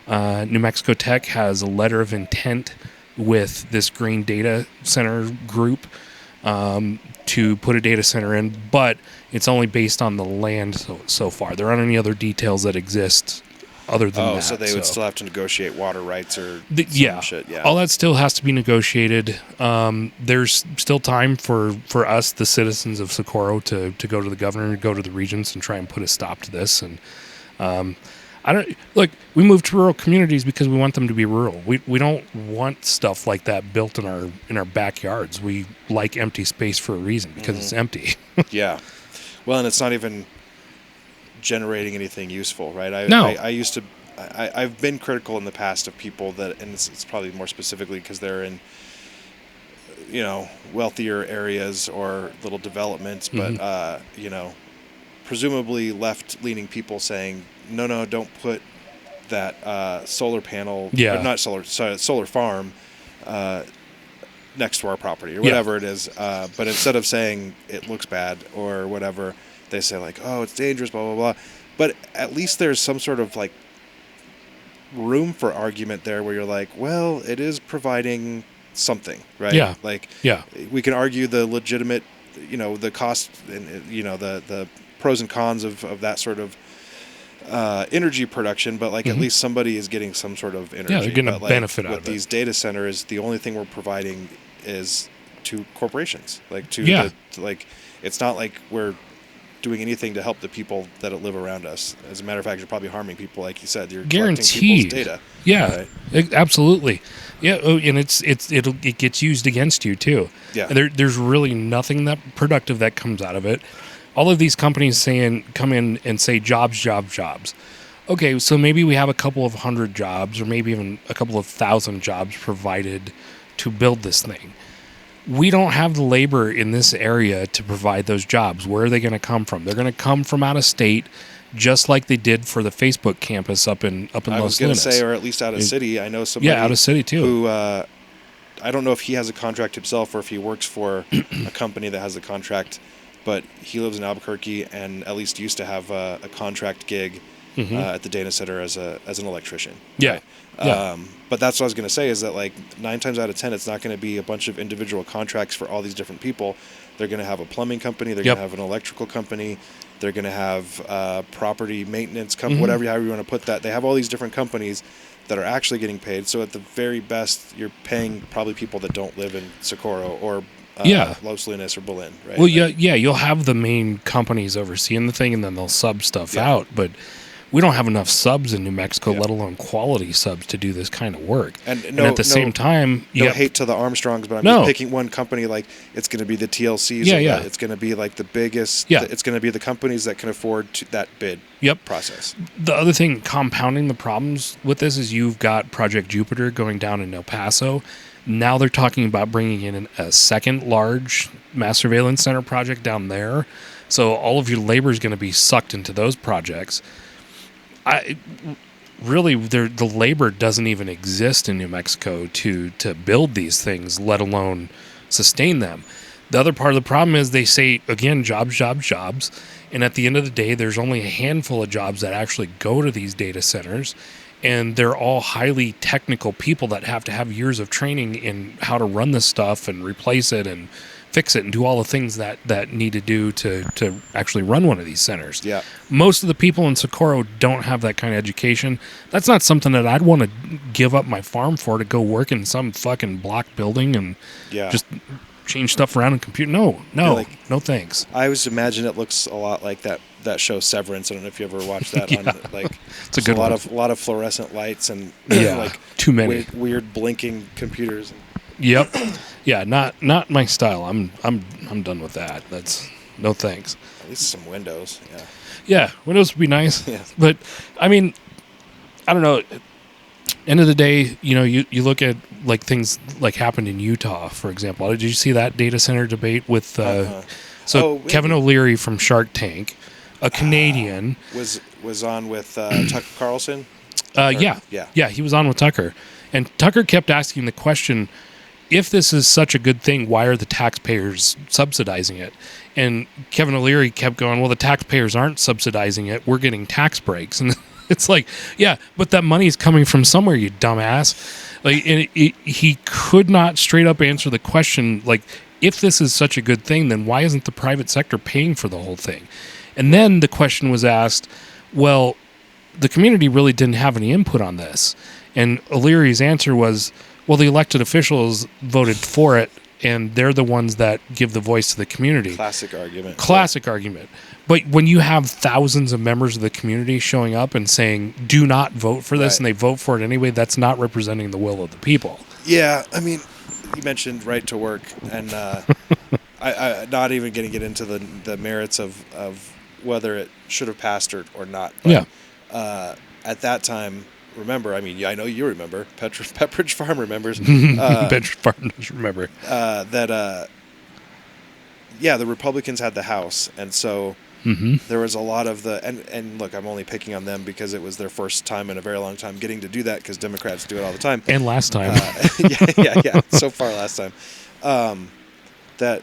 New Mexico Tech has a letter of intent with this green data center group to put a data center in, but it's only based on the land so far. There aren't any other details that exist other than that. So they would still have to negotiate water rights or shit. Yeah, all that still has to be negotiated. There's still time for us, the citizens of Socorro, to go to the governor, go to the regents, and try and put a stop to this. And we moved to rural communities because we want them to be rural. We don't want stuff like that built in our backyards. We like empty space for a reason, because it's empty. Yeah. Well, and it's not even generating anything useful, right? I've been critical in the past of people that, and it's probably more specifically because they're in, wealthier areas or little developments, but presumably left-leaning people saying, no, don't put that solar panel, solar farm next to our property or whatever it is. But instead of saying it looks bad or whatever, they say like, oh, it's dangerous, blah, blah, blah. But at least there's some sort of like room for argument there where you're like, well, it is providing something, right? Yeah. We can argue the legitimate, the cost and, the pros and cons of that sort of energy production, but like at least somebody is getting some sort of energy. Yeah, they're getting a benefit out of it. With these data centers, the only thing we're providing is to corporations. It's not like we're doing anything to help the people that live around us. As a matter of fact, you're probably harming people, like you said. You're guaranteed collecting people's data. Yeah, right? Absolutely. Yeah, and it gets used against you too. Yeah, and there's really nothing that productive that comes out of it. All of these companies come in and say jobs. Okay, so maybe we have a couple of 100 jobs, or maybe even a couple of 1,000 jobs provided to build this thing. We don't have the labor in this area to provide those jobs. Where are they going to come from? They're going to come from out of state, just like they did for the Facebook campus up in Los Lunas. I was going to say, or at least out of city. I know somebody. Yeah, out of city too. Who I don't know if he has a contract himself or if he works for a company that has a contract, but he lives in Albuquerque and at least used to have a contract gig at the data center as an electrician. Yeah. Right? But that's what I was going to say is that like 9 times out of 10, it's not going to be a bunch of individual contracts for all these different people. They're going to have a plumbing company. They're going to have an electrical company. They're going to have property maintenance company, however you want to put that. They have all these different companies that are actually getting paid. So at the very best, you're paying probably people that don't live in Socorro or Los Lunas or Berlin, right? Well, yeah, you'll have the main companies overseeing the thing, and then they'll sub stuff out. But we don't have enough subs in New Mexico, let alone quality subs, to do this kind of work. And at the same time, hate to the Armstrongs, but I'm just picking one company. Like, it's going to be the TLCs. It's going to be like the biggest. It's going to be the companies that can afford that bid. Process. The other thing compounding the problems with this is you've got Project Jupiter going down in El Paso. Now they're talking about bringing in a second large mass surveillance center project down there. So all of your labor is going to be sucked into those projects. The labor doesn't even exist in New Mexico to build these things, let alone sustain them. The other part of the problem is they say, again, jobs. And at the end of the day, there's only a handful of jobs that actually go to these data centers. And they're all highly technical people that have to have years of training in how to run this stuff and replace it and fix it and do all the things that need to do to actually run one of these centers. Yeah. Most of the people in Socorro don't have that kind of education. That's not something that I'd want to give up my farm for, to go work in some fucking block building and just change stuff around and compute. No, no thanks. I always imagine it looks a lot like that show Severance. I don't know if you ever watched that. It's a good one. A lot of fluorescent lights and too many weird blinking computers. Yep. Yeah, not my style. I'm done with that. That's no thanks. At least some windows. Yeah. Yeah, windows would be nice. Yeah. But I mean, I don't know. End of the day, you look at like things like happened in Utah, for example. Did you see that data center debate with Kevin O'Leary from Shark Tank, a Canadian, was on with Tucker Carlson? Yeah, he was on with Tucker. And Tucker kept asking the question, if this is such a good thing, why are the taxpayers subsidizing it? And Kevin O'Leary kept going, well, the taxpayers aren't subsidizing it. We're getting tax breaks. And it's like, yeah, but that money is coming from somewhere, you dumbass. Like, and he could not straight up answer the question, like, if this is such a good thing, then why isn't the private sector paying for the whole thing? And then the question was asked, well, the community really didn't have any input on this. And O'Leary's answer was, well, the elected officials voted for it, and they're the ones that give the voice to the community. Classic argument. But when you have thousands of members of the community showing up and saying, do not vote for this, and they vote for it anyway, that's not representing the will of the people. Yeah, I mean, you mentioned right to work, and I not even going to get into the merits of whether it should have passed or not. But, at that time, remember, I mean, I know you remember, Pepperidge Farm remembers. Pepperidge Farm does remember. The Republicans had the House, and so there was a lot of and look, I'm only picking on them because it was their first time in a very long time getting to do that, because Democrats do it all the time. And last time. So far last time. That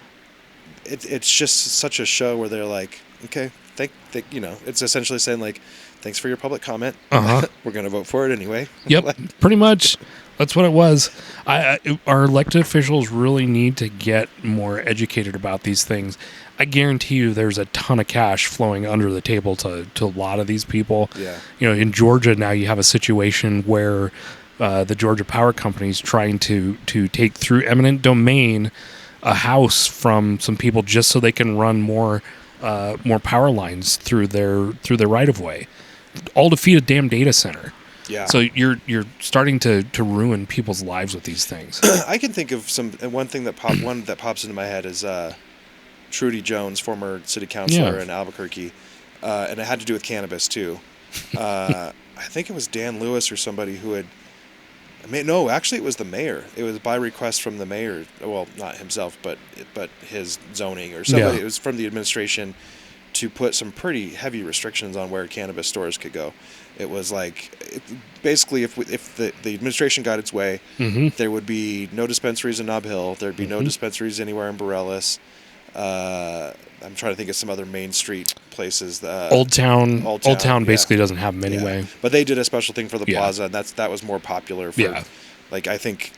it's just such a show where they're like, okay, it's essentially saying like, thanks for your public comment. We're going to vote for it anyway. Yep, pretty much. That's what it was. Our elected officials really need to get more educated about these things. I guarantee you there's a ton of cash flowing under the table to a lot of these people. Yeah. In Georgia now you have a situation where the Georgia Power Company is trying to take through eminent domain a house from some people just so they can run more power lines through their right of way, all to feed a damn data center. Yeah. So you're starting to ruin people's lives with these things. I can think of one that pops into my head is Trudy Jones, former city councilor in Albuquerque, and it had to do with cannabis too. I think it was Dan Lewis or somebody who had. No, actually, it was the mayor. It was by request from the mayor. Well, not himself, but his zoning or somebody. Yeah. It was from the administration to put some pretty heavy restrictions on where cannabis stores could go. It was like, basically, if the administration got its way, there would be no dispensaries in Nob Hill. There'd be no dispensaries anywhere in Borellis. I'm trying to think of some other Main Street places. Old Town basically doesn't have them anyway. Yeah. But they did a special thing for the plaza, and that was more popular. Like I think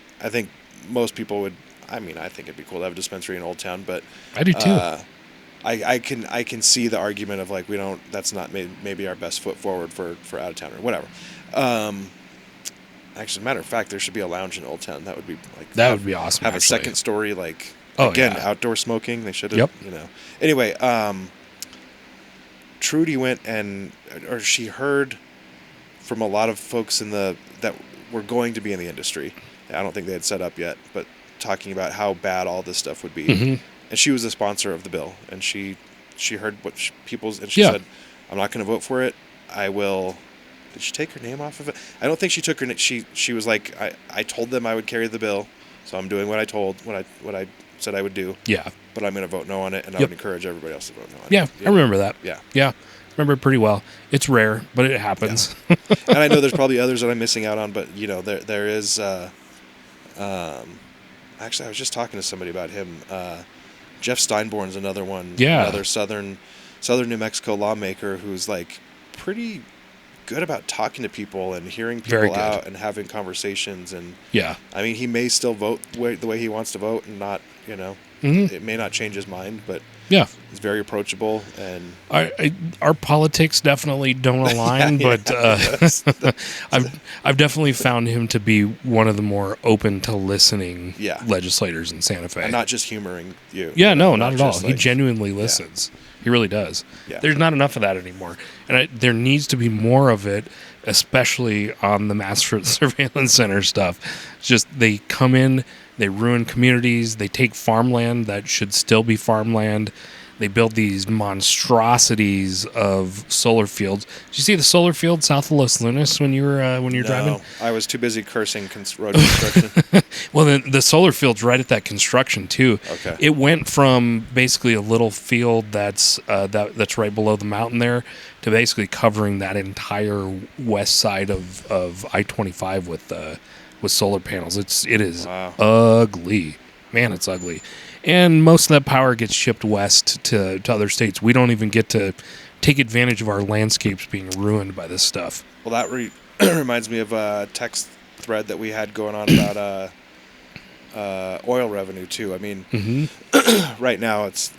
most people would. I mean, I think it'd be cool to have a dispensary in Old Town, but I do too. I can see the argument of like we don't. That's not maybe our best foot forward for out of town or whatever. Actually, matter of fact, there should be a lounge in Old Town. That would be like That would be awesome. Have actually. a second story, like yeah. outdoor smoking. They should have, Yep. you know. Anyway, Trudy went or she heard from a lot of folks that were going to be in the industry. I don't think they had set up yet, but talking about how bad all this stuff would be. Mm-hmm. And she was the sponsor of the bill, and she heard what and she said, "I'm not going to vote for it. I will." Did she take her name off of it? I don't think she took her. She was like, I told them I would carry the bill, so I'm doing what I said I would do. Yeah. But I'm going to vote no on it, and I would encourage everybody else to vote no on it. Yeah, I remember that. Yeah. Remember it pretty well. It's rare, but it happens. Yeah. And I know there's probably others that I'm missing out on, but there is. Actually, I was just talking to somebody about him. Jeff Steinborn's another one. Yeah. Another southern New Mexico lawmaker who's like pretty good about talking to people and hearing people out and having conversations. And I mean, he may still vote the way he wants to vote and not, it may not change his mind, but he's very approachable. And our politics definitely don't align, but I've definitely found him to be one of the more open to listening legislators in Santa Fe. And not just humoring you. Yeah, no, not at all. He genuinely listens. He really does. Yeah. There's not enough of that anymore. And there needs to be more of it, especially on the mass surveillance center stuff. It's just they come in, they ruin communities, they take farmland that should still be farmland. They build these monstrosities of solar fields. Did you see the solar field south of Los Lunas when you were driving? I was too busy cursing road construction. Well, then the solar field's right at that construction too. Okay. It went from basically a little field that's right below the mountain there to basically covering that entire west side of I-25 with solar panels. It is ugly. Man, it's ugly. And most of that power gets shipped west to other states. We don't even get to take advantage of our landscapes being ruined by this stuff. Well, that reminds me of a text thread that we had going on about oil revenue, too. I mean, right now it's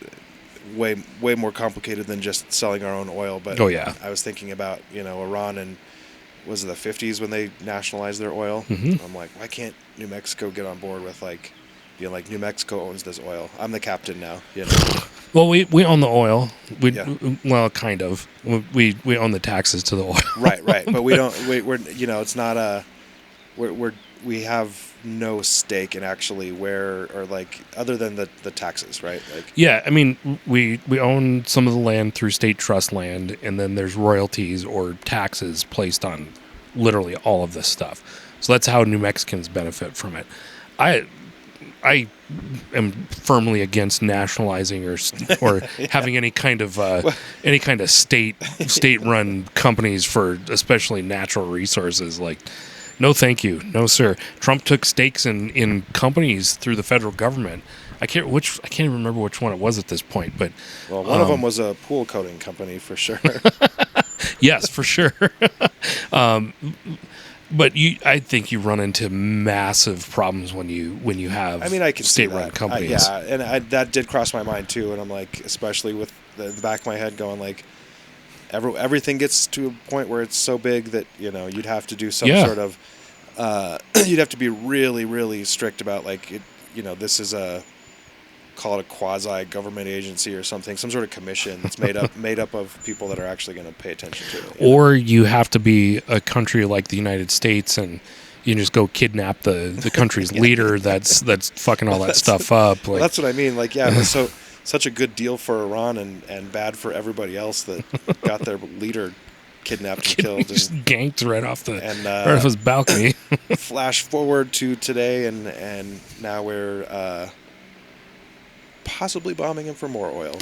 way more complicated than just selling our own oil. But I was thinking about, Iran and was it the 50s when they nationalized their oil? Mm-hmm. I'm like, why can't New Mexico get on board with New Mexico owns this oil. I'm the captain now. Well, we own the oil. Well, kind of. We own the taxes to the oil. Right. But we don't. We're it's not a. We have no stake in actually where or other than the taxes, right? Yeah, I mean we own some of the land through state trust land, and then there's royalties or taxes placed on literally all of this stuff. So that's how New Mexicans benefit from it. I am firmly against nationalizing or having any kind of state-run companies for especially natural resources. No, thank you, no sir. Trump took stakes in companies through the federal government. I can't even remember which one it was at this point, but one of them was a pool coating company for sure. Yes, for sure. But I think you run into massive problems when you have I can state-run companies. And that did cross my mind too. And I'm especially with the back of my head going everything gets to a point where it's so big that you'd have to do some sort of you'd have to be really really strict about this is call it a quasi government agency or something, some sort of commission that's made up of people that are actually going to pay attention to it. Or you have to be a country like the United States and you just go kidnap the country's leader that's fucking all that stuff up. Well, that's what I mean. It was such a good deal for Iran and bad for everybody else that got their leader kidnapped and killed. Just ganked right off his balcony. Flash forward to today, and now we're possibly bombing him for more oil.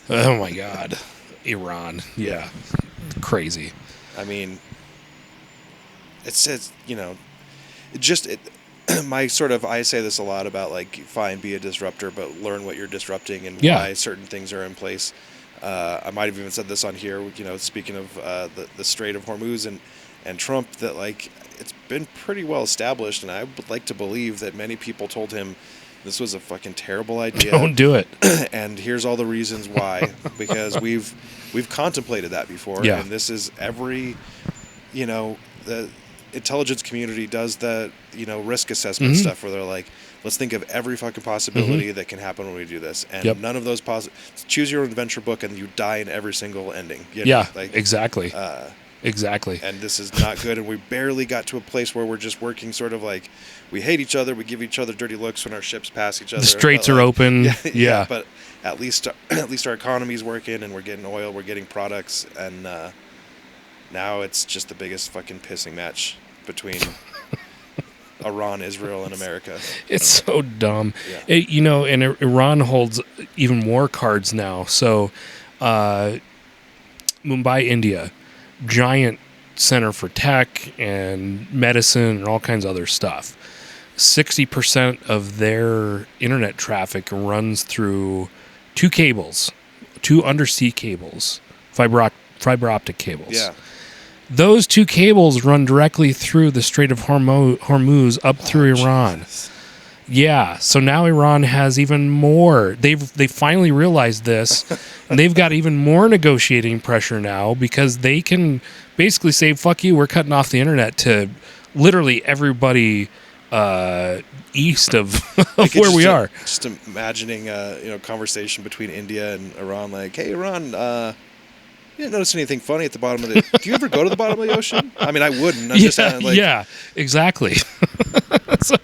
Oh my God, Iran! Yeah, crazy. I mean, it says my sort of, I say this a lot about fine, be a disruptor, but learn what you're disrupting and why certain things are in place. I might have even said this on here, speaking of the Strait of Hormuz and Trump, that it's been pretty well established, and I would like to believe that many people told him this was a fucking terrible idea. Don't do it. And here's all the reasons why, because we've contemplated that before, and this is every, intelligence community does the risk assessment stuff where they're like, let's think of every fucking possibility that can happen when we do this, and none of those choose your own adventure book and you die in every single ending. Exactly. Exactly. And this is not good, and we barely got to a place where we're just working sort of like we hate each other, we give each other dirty looks when our ships pass each other. The straits are open. Yeah. But at least our economy's working, and we're getting oil, we're getting products, and now it's just the biggest fucking pissing match between Iran, Israel, and America. It's so dumb. Yeah. And Iran holds even more cards now. So, Mumbai, India, giant center for tech and medicine and all kinds of other stuff. 60% of their internet traffic runs through two undersea cables, fiber optic cables. Yeah. Those two cables run directly through the Strait of Hormuz up through Iran. Jesus. Yeah, so now Iran has even more. They finally realized this, and they've got even more negotiating pressure now because they can basically say, "Fuck you, we're cutting off the internet to literally everybody east of where we are." Just imagining conversation between India and Iran, like, "Hey, Iran, you didn't notice anything funny at the bottom of the... Do you ever go to the bottom of the ocean?" I mean, I wouldn't. I'm just saying, like... Yeah, exactly. So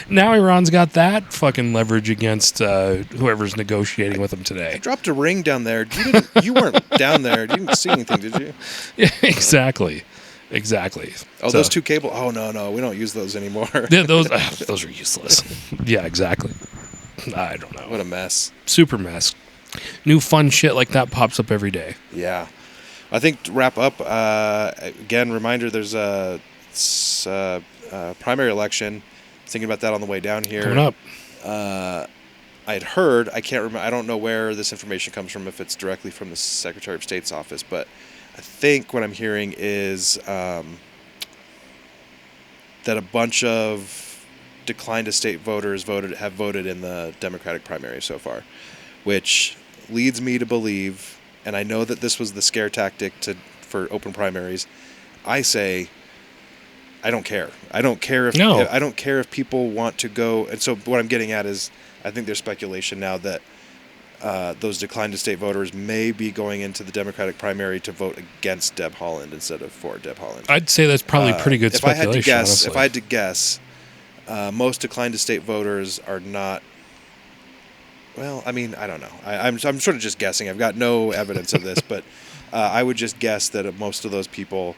now Iran's got that fucking leverage against whoever's negotiating with them today. I dropped a ring down there. You weren't down there. You didn't see anything, did you? Yeah, exactly. Oh, those two cables. Oh, no, we don't use those anymore. Yeah, those are useless. Yeah, exactly. I don't know. What a mess. Super mess. New fun shit like that pops up every day. Yeah. I think to wrap up, again, reminder, there's a primary election. Thinking about that on the way down here. Coming up. I had heard, I can't remember, I don't know where this information comes from, if it's directly from the Secretary of State's office, but I think what I'm hearing is that a bunch of declined to state voters have voted in the Democratic primary so far, which leads me to believe, and I know that this was the scare tactic for open primaries. I say, I don't care. I don't care if people want to go. And so what I'm getting at is, I think there's speculation now that those declined to state voters may be going into the Democratic primary to vote against Deb Haaland instead of for Deb Haaland. I'd say that's probably pretty good speculation. If I had to guess, most declined to state voters are not. Well, I mean, I don't know. I'm sort of just guessing. I've got no evidence of this, but I would just guess that most of those people,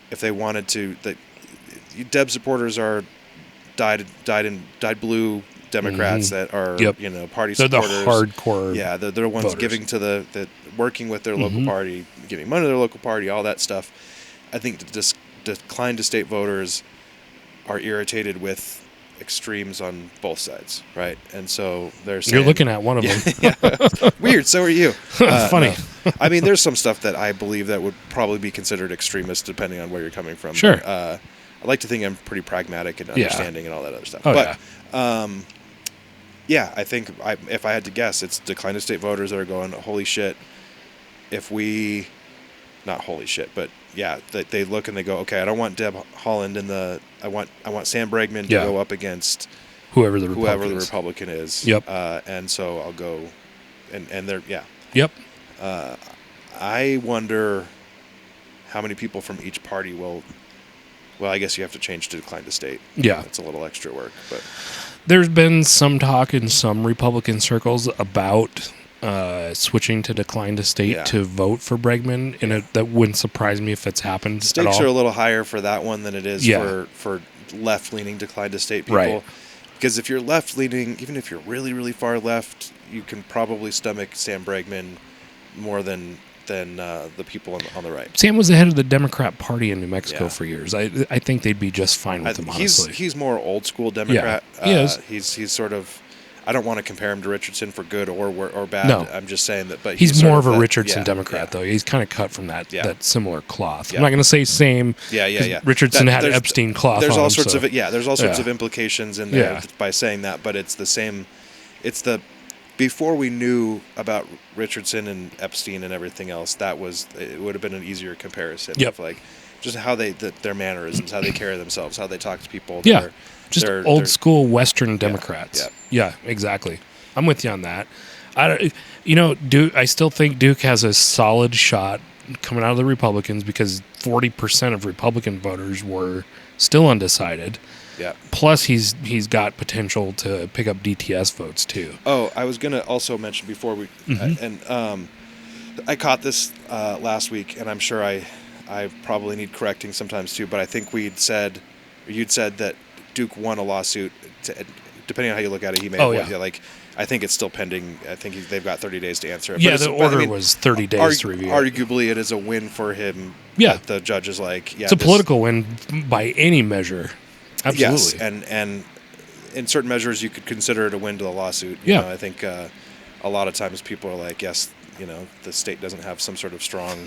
if they wanted to, that Deb supporters are dyed blue Democrats that are party they're supporters. The hardcore. Yeah, they're the ones voters. giving to working with their local party, giving money to their local party, all that stuff. I think the declined to state voters are irritated with extremes on both sides, right? And so they're saying, you're looking at one of them. Yeah. Weird. So are you. Funny. No. I mean, there's some stuff that I believe that would probably be considered extremist depending on where you're coming from. Sure. But, I like to think I'm pretty pragmatic and understanding and all that other stuff. Oh, but I think if I had to guess, it's declined to state voters that are going, holy shit, not holy shit, but yeah, that they look and they go, okay, I don't want Deb Haaland I want Sam Bregman to go up against whoever the Republican is. Yep. And so I'll go, and they're Yep. I wonder how many people from each party will. Well, I guess you have to change to decline to state. Yeah. It's a little extra work, but there's been some talk in some Republican circles about switching to decline to state to vote for Bregman, and that wouldn't surprise me if it's happened. Stakes are a little higher for that one than it is for left-leaning decline to state people. Right. Because if you're left-leaning, even if you're really, really far left, you can probably stomach Sam Bregman more than the people on the right. Sam was the head of the Democrat Party in New Mexico for years. I think they'd be just fine with him, honestly. He's more old school Democrat. Yeah, he is. He's sort of. I don't want to compare him to Richardson for good or bad. No. I'm just saying that. But he's more of a Richardson Democrat, though. He's kind of cut from that similar cloth. I'm not going to say same. Yeah. Richardson had Epstein cloth. There's on all him, sorts so. of there's all sorts of implications in there by saying that, but it's the same. It's the before we knew about Richardson and Epstein and everything else. It would have been an easier comparison. Yep. Of like, just how their mannerisms, how they carry themselves, how they talk to people. Yeah, just old school Western Democrats. Yeah, exactly. I'm with you on that. I still think Duke has a solid shot coming out of the Republicans because 40% of Republican voters were still undecided. Yeah. Plus, he's got potential to pick up DTS votes too. Oh, I was gonna also mention before we I caught this last week, and I'm sure I probably need correcting sometimes too. But I think you'd said that Duke won a lawsuit. Depending on how you look at it, he may have won. Yeah, like I think it's still pending. I think they've got 30 days to answer it. Yeah, the order was 30 days to review. Arguably, it is a win for him. Yeah, the judge is like, it's a political win by any measure. Absolutely. Yes, and in certain measures, you could consider it a win to the lawsuit. You know, I think a lot of times people are like, yes, the state doesn't have some sort of strong,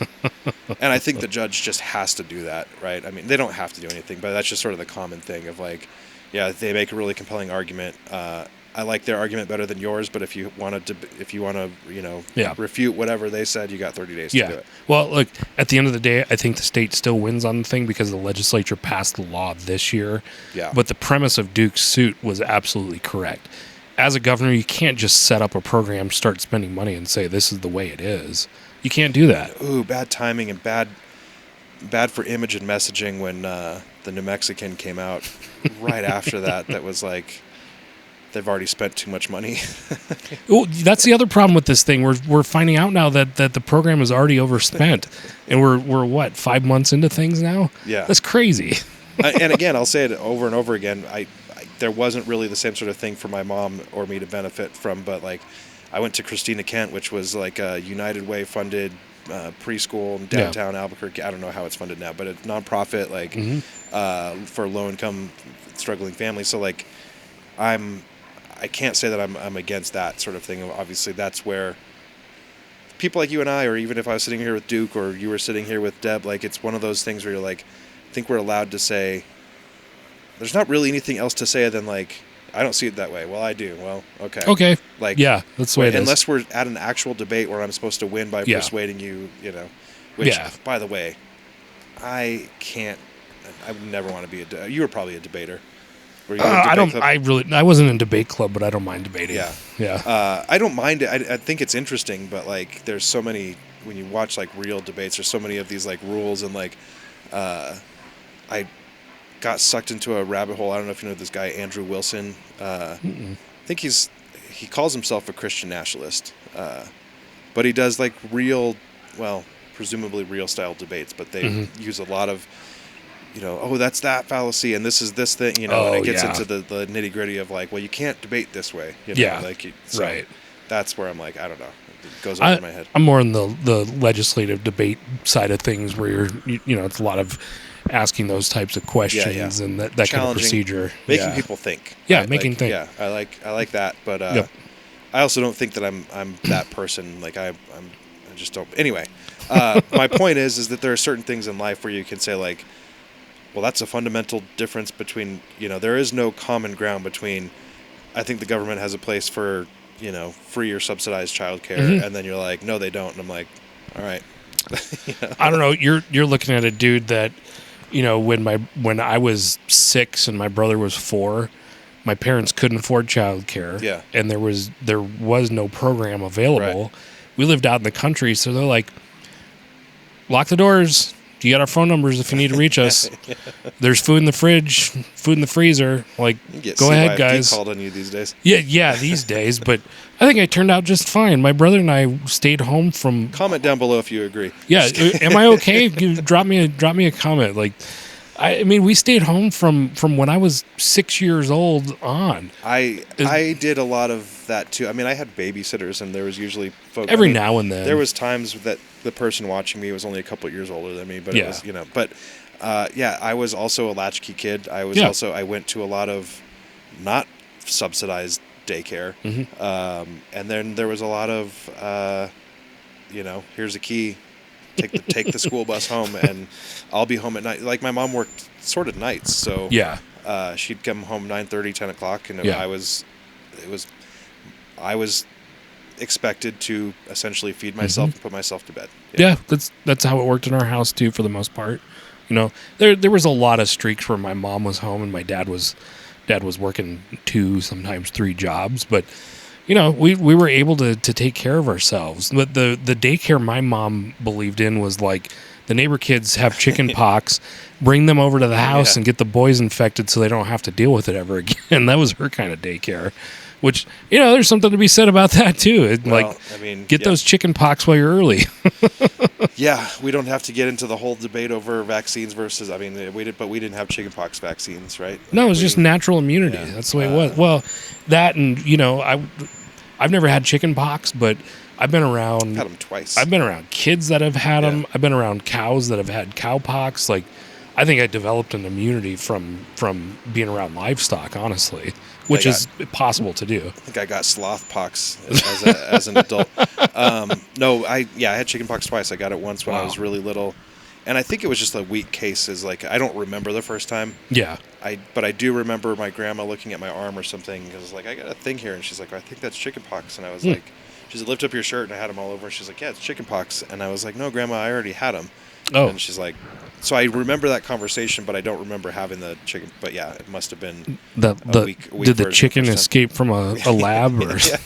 and I think the judge just has to do that, right? I mean, they don't have to do anything, but that's just sort of the common thing of like, yeah, they make a really compelling argument. I like their argument better than yours, but if you want to, refute whatever they said, you got 30 days to do it. Well, look, at the end of the day, I think the state still wins on the thing because the legislature passed the law this year. Yeah. But the premise of Duke's suit was absolutely correct. As a governor, you can't just set up a program, start spending money, and say this is the way it is. You can't do that. Ooh, bad timing and bad for image and messaging when the New Mexican came out right after that. That was like, they've already spent too much money. Well, that's the other problem with this thing. We're finding out now that the program is already overspent, and we're what, 5 months into things now? Yeah, that's crazy. And again, I'll say it over and over again. There wasn't really the same sort of thing for my mom or me to benefit from, but like, I went to Christina Kent, which was like a United Way funded preschool in downtown Albuquerque. I don't know how it's funded now, but a nonprofit for low income struggling families. So like, I can't say that I'm against that sort of thing. Obviously, that's where people like you and I, or even if I was sitting here with Duke or you were sitting here with Deb, like it's one of those things where you're like, I think we're allowed to say, there's not really anything else to say than like, I don't see it that way. Well, I do. Well, okay. Okay. Like, yeah, that's the way it is. Unless we're at an actual debate where I'm supposed to win by persuading you, which, by the way, I would never want to be you were probably a debater. I wasn't in debate club, but I don't mind debating. Yeah. I don't mind it. I think it's interesting, but like, there's so many, when you watch like real debates, there's so many of these like rules and like, I got sucked into a rabbit hole. I don't know if you know this guy, Andrew Wilson. I think he calls himself a Christian nationalist, but he does like presumably real style debates, but they use a lot of, that's that fallacy and this is this thing, and it gets into the nitty gritty of like, well, you can't debate this way. Right. That's where I'm like, I don't know. It goes over my head. I'm more in the legislative debate side of things where it's a lot of asking those types of questions and that kind of procedure. Making people think. Yeah, right? making think. Yeah, I like that, but I also don't think that I'm that person. Like I just don't. Anyway, my point is that there are certain things in life where you can say like, well, that's a fundamental difference between, there is no common ground between, I think the government has a place for, free or subsidized childcare, and then you're like, no, they don't. And I'm like, all right. I don't know. You're looking at a dude that, when I was 6 and my brother was 4, my parents couldn't afford childcare. Yeah. And there was no program available. Right. We lived out in the country, so they're like, lock the doors. You got our phone numbers if you need to reach us. There's food in the fridge, food in the freezer. Like, go ahead, guys. Called on you these days. Yeah, these days. But I think I turned out just fine. My brother and I stayed home from. Comment down below if you agree. Yeah, am I okay? Drop me a comment. Like, I mean, we stayed home from when I was 6 years old on. I did a lot of that too. I mean, I had babysitters, and there was usually folks. Every now and then. There was times that the person watching me was only a couple of years older than me, but it was, But I was also a latchkey kid. I went to a lot of not subsidized daycare, and then there was a lot of, here's a key. Take the school bus home, and I'll be home at night. Like, my mom worked sort of nights, so she'd come home 9:30, 10 o'clock, and I was expected to essentially feed myself and put myself to bed. Yeah, that's how it worked in our house too, for the most part. There was a lot of streaks where my mom was home and my dad was working 2, sometimes 3 jobs, but we were able to take care of ourselves. But the daycare my mom believed in was like, the neighbor kids have chicken pox, bring them over to the house and get the boys infected so they don't have to deal with it ever again. That was her kind of daycare, which, there's something to be said about that too. Get those chicken pox while you're early. Yeah, we don't have to get into the whole debate over vaccines versus, we didn't have chicken pox vaccines, right? No, it was just natural immunity. Yeah. That's the way it was. Well, that and, I've never had chicken pox, but I've been around. Had them twice. I've been around kids that have had them. I've been around cows that have had cow pox. Like, I think I developed an immunity from being around livestock, honestly, which is possible to do. I think I got sloth pox as an adult. No, I had chicken pox twice. I got it once when I was really little, and I think it was just a weak case. I don't remember the first time. Yeah. But I do remember my grandma looking at my arm or something. I was like, I got a thing here, and she's like, I think that's chicken pox, and I was like. She said, lift up your shirt, and I had them all over. She's like, yeah, it's chicken pox. And I was like, no, Grandma, I already had them. Oh. And she's like, so I remember that conversation, but I don't remember having the chicken. But yeah, it must have been a weak did the chicken escape from a lab? Or? Yeah.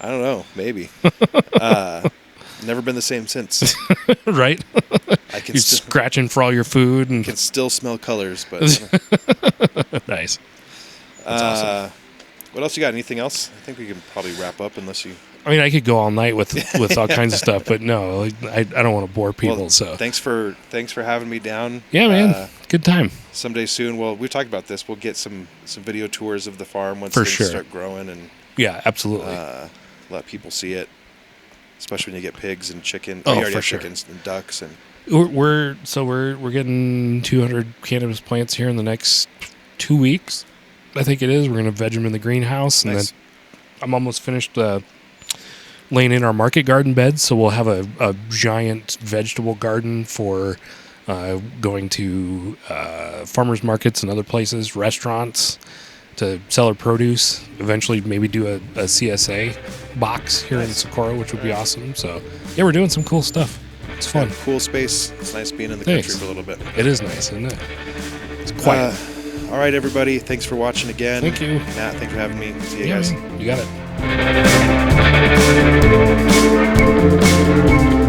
I don't know. Maybe. Never been the same since. Right? You're scratching for all your food. And can still smell colors, but. Nice. That's awesome. What else you got? Anything else? I think we can probably wrap up unless you... I could go all night with all kinds of stuff, but no, I don't want to bore people. Well, so thanks for having me down. Yeah, man. Good time. Someday soon. Well, we talked about this. We'll get some video tours of the farm once things start growing, and absolutely. Let people see it, especially when you get pigs and chicken. Oh, you already for have sure. Chickens and ducks and. We're getting 200 cannabis plants here in the next 2 weeks. I think it is. We're going to veg them in the greenhouse, and then I'm almost finished laying in our market garden beds, so we'll have a giant vegetable garden for going to farmers markets and other places, restaurants, to sell our produce. Eventually, maybe do a CSA box here in Socorro, which would be awesome. So, yeah, we're doing some cool stuff. It's fun. Yeah, cool space. It's nice being in the country for a little bit. It is nice, isn't it? It's quiet. All right, everybody. Thanks for watching again. Thank you. Matt, thanks for having me. See you guys. You got it.